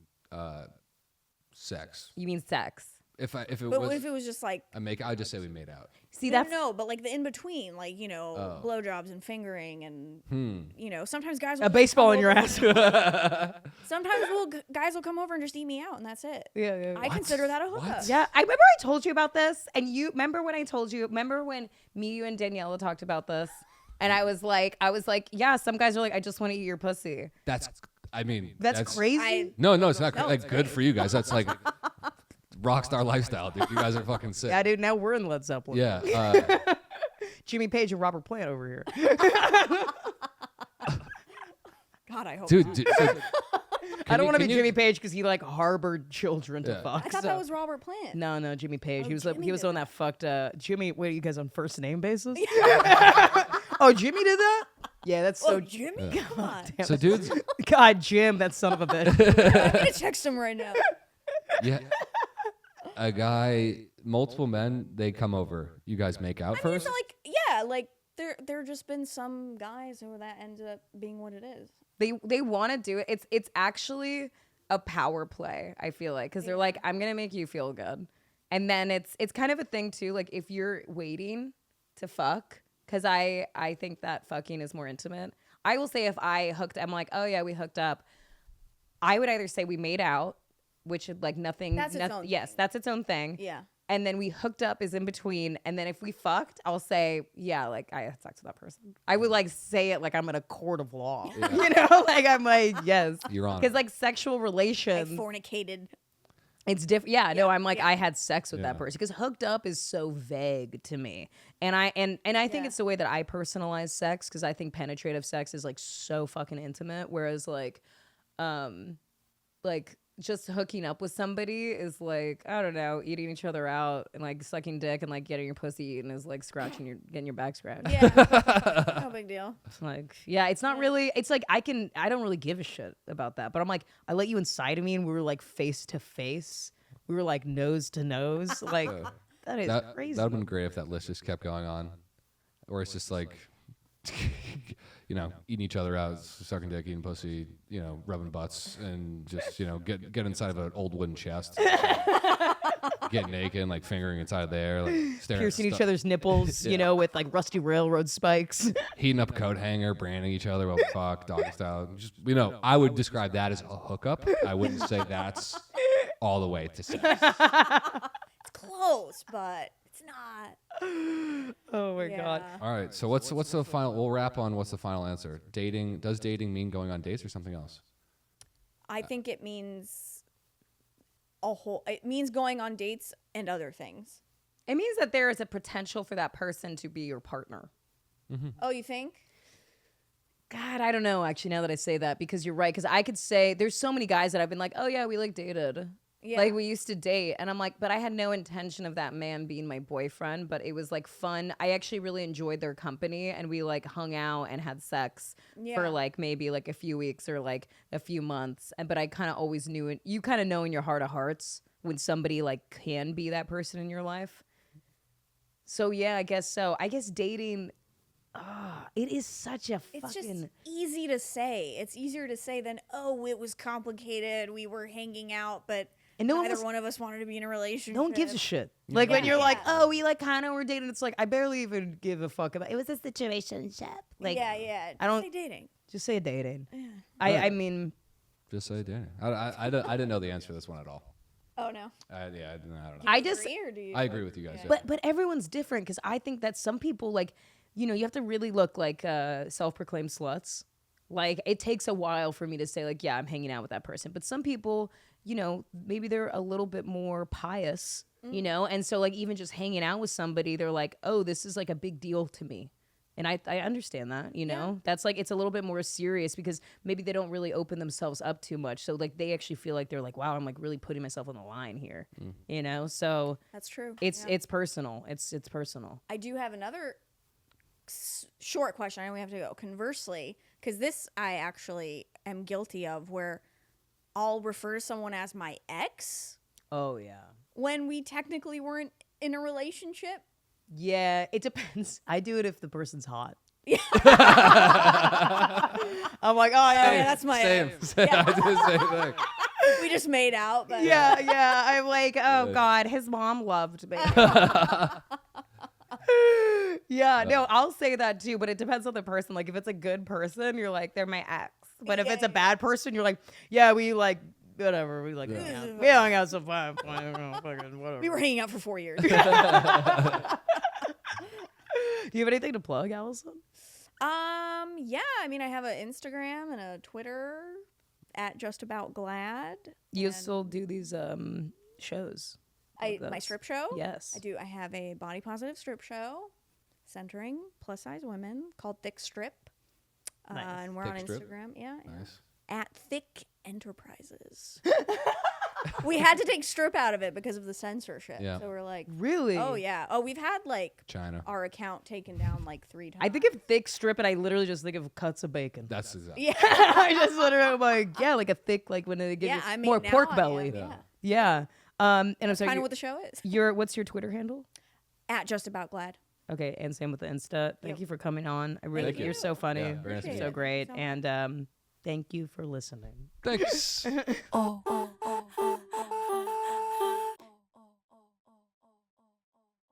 S4: sex.
S3: You mean sex?
S4: If it
S2: was just like
S4: I'd just say we made out.
S3: See,
S2: no, but like the in between, like, you know, blowjobs and fingering and you know, sometimes guys will
S3: a baseball in your ass.
S2: Sometimes guys will come over and just eat me out and that's it.
S3: Yeah.
S2: I consider that a hookup.
S3: Yeah, I remember I told you about this, and you remember when I told you. Remember when you and Daniela talked about this, and I was like, yeah, some guys are like, I just want to eat your pussy.
S4: That's
S3: crazy.
S4: No, it's not.
S2: No,
S4: That's
S2: it's
S4: good
S2: great.
S4: for you guys. That's like rockstar lifestyle, dude. You guys are fucking sick.
S3: Yeah, dude. Now we're in Led Zeppelin.
S4: Yeah.
S3: Jimmy Page and Robert Plant over here.
S2: God, I hope
S4: Dude,
S2: not.
S4: so
S3: I don't want to be
S4: can you-
S3: Jimmy Page because he like harbored children to
S4: Yeah.
S3: fuck.
S2: I thought that was Robert Plant.
S3: No, Jimmy Page.
S2: Oh,
S3: he was
S2: Jimmy
S3: he was the
S2: did
S3: one that fucked Jimmy. Wait, are you guys on first name basis? Oh, Jimmy did that? Yeah, that's so.
S2: Oh, Jimmy? Come on.
S3: Damn
S4: So
S3: it.
S4: dudes,
S3: God, Jim, that son of a bitch.
S2: I'm going to text him right now.
S4: yeah, a guy, multiple men, they come over. You guys make out
S2: I mean,
S4: first?
S2: it's like, yeah, like there just been some guys who that ended up being what it is.
S3: They want to do it. It's actually a power play, I feel like, because they're like, I'm gonna make you feel good, and then it's kind of a thing too. Like if you're waiting to fuck, because I think that fucking is more intimate. I will say if I'm like, oh yeah, we hooked up. I would either say we made out, which like nothing.
S2: That's its own
S3: yes,
S2: thing.
S3: that's its own thing.
S2: Yeah.
S3: And then we hooked up is in between. And then if we fucked, I'll say, yeah, like I had sex with that person. I would like say it like I'm in a court of law.
S4: Yeah.
S3: You know, like I'm like, yes.
S4: You're on.
S3: Because like sexual
S2: I
S3: relations,
S2: fornicated.
S3: it's different. Yeah, no, I'm like,
S2: yeah.
S3: I had sex with
S4: Yeah.
S3: that person. Because hooked up is so vague to me. And I think
S2: Yeah.
S3: it's the way that I personalize sex, because I think penetrative sex is like so fucking intimate. Whereas like just hooking up with somebody is like, I don't know, eating each other out and like sucking dick and like getting your pussy eaten is like getting your back scratched.
S2: Yeah. No big deal.
S3: It's like, yeah, it's not really, it's like I don't really give a shit about that. But I'm like, I let you inside of me and we were like face to face. We were like nose to nose. Like, that is crazy.
S4: That would have been great if that list just kept going on. Or it's just like, you know, eating each other out, sucking dick, eating pussy, you know, rubbing butts, and just, you know, get inside of an old wooden chest. getting naked, and, like fingering inside there, like staring
S1: Piercing
S4: at
S1: each other's nipples, you know, with like rusty railroad spikes.
S4: heating up a coat hanger, branding each other while we fuck, doggy style. Just I would describe that as a hookup. I wouldn't say that's all the way to sex.
S2: It's close, but it's not.
S1: Oh my god.
S4: All right, so what's the final? We'll wrap on what's the final answer. Does dating mean going on dates or something else?
S2: I think it means it means going on dates and other things.
S1: It means that there is a potential for that person to be your partner.
S2: Oh, you think?
S1: God, I don't know actually now that I say that, because you're right. Because I could say there's so many guys that I've been like, oh yeah, we like dated.
S2: Yeah.
S1: Like we used to date. And I'm like, but I had no intention of that man being my boyfriend. But it was like fun. I actually really enjoyed their company, and we like hung out and had sex for like maybe like a few weeks or like a few months. But I kind of always knew it. You kind of know in your heart of hearts when somebody like can be that person in your life. So yeah, I guess so. I guess dating, it is such a
S2: It's
S1: fucking...
S2: just easy to say. It's easier to say than, oh, it was complicated. We were hanging out, but
S1: And no
S2: neither one of us wanted to be in a relationship.
S1: No one gives a shit. Like when you're like, oh, we like kind of were dating. It's like, I barely even give a fuck about it. Was a situationship. Like,
S2: yeah.
S1: I don't
S2: say dating.
S1: just say dating.
S2: Yeah.
S1: I mean,
S4: Just say dating. I didn't know the answer to this one at all.
S2: Oh no.
S4: I don't know.
S1: I just,
S2: Agree, or do you?
S4: I agree with you guys.
S2: Yeah.
S4: Yeah.
S1: but everyone's different, because I think that some people like, you know, you have to really look like self-proclaimed sluts. Like it takes a while for me to say like, yeah, I'm hanging out with that person. But some people, you know, maybe they're a little bit more pious, you know, and so like even just hanging out with somebody, they're like, oh, this is like a big deal to me. And I understand that, you know, that's like, it's a little bit more serious because maybe they don't really open themselves up too much. So like they actually feel like they're like, wow, I'm like really putting myself on the line here, you know? So
S2: That's true.
S1: it's personal. It's personal.
S2: I do have another short question. I know we have to go. Conversely, because this I actually am guilty of, where I'll refer to someone as my ex
S1: Oh yeah.
S2: when we technically weren't in a relationship.
S1: Yeah, it depends. I do it if the person's hot.
S2: Yeah.
S1: I'm like, oh yeah,
S2: that's my
S4: Same.
S2: ex.
S4: I do the same thing.
S2: We just made out, but
S1: yeah. I'm like, oh
S4: Good.
S1: God, his mom loved me. Yeah, no, I'll say that too, but it depends on the person. Like if it's a good person, you're like, they're my ex. But if it's a bad person, you're like, yeah, we like whatever. We like hung out. We hung out so fun. Whatever.
S2: we were hanging out for 4 years.
S1: Do you have anything to plug, Allison?
S2: Yeah, I mean, I have an Instagram and a Twitter at justaboutglad.
S1: You
S2: and
S1: still do these shows?
S2: my
S1: Those.
S2: strip show.
S1: Yes.
S2: I do. I have a body positive strip show centering plus size women called Thick Strip.
S1: Nice.
S2: And we're
S4: Thick
S2: on
S4: Strip?
S2: Instagram. Yeah.
S4: Nice.
S2: At Thick Enterprises. We had to take strip out of it because of the censorship.
S4: Yeah.
S2: So we're like,
S1: Really?
S2: oh yeah. Oh, we've had like
S4: China.
S2: our account taken down like 3 times.
S1: I think of thick strip, and I literally just think of cuts of bacon.
S4: That's exactly.
S2: Yeah.
S1: I just literally am like, yeah, like a thick, like when they give
S2: Yeah,
S1: you
S2: I mean,
S1: more
S2: now
S1: pork
S2: I
S1: belly.
S2: am,
S4: Yeah.
S1: Yeah. And I'm sorry,
S2: Kind of what the show is.
S1: what's your Twitter handle?
S2: At justaboutglad.
S1: Okay, and same with the Insta. Thank
S2: Yep.
S1: you for coming on. I really,
S2: Thank
S1: you're
S2: you.
S1: so funny.
S4: Yeah, very nice to
S1: You're
S4: meet
S1: so
S4: you.
S1: great.
S2: So much.
S1: And thank you for listening.
S4: Thanks.
S2: Oh.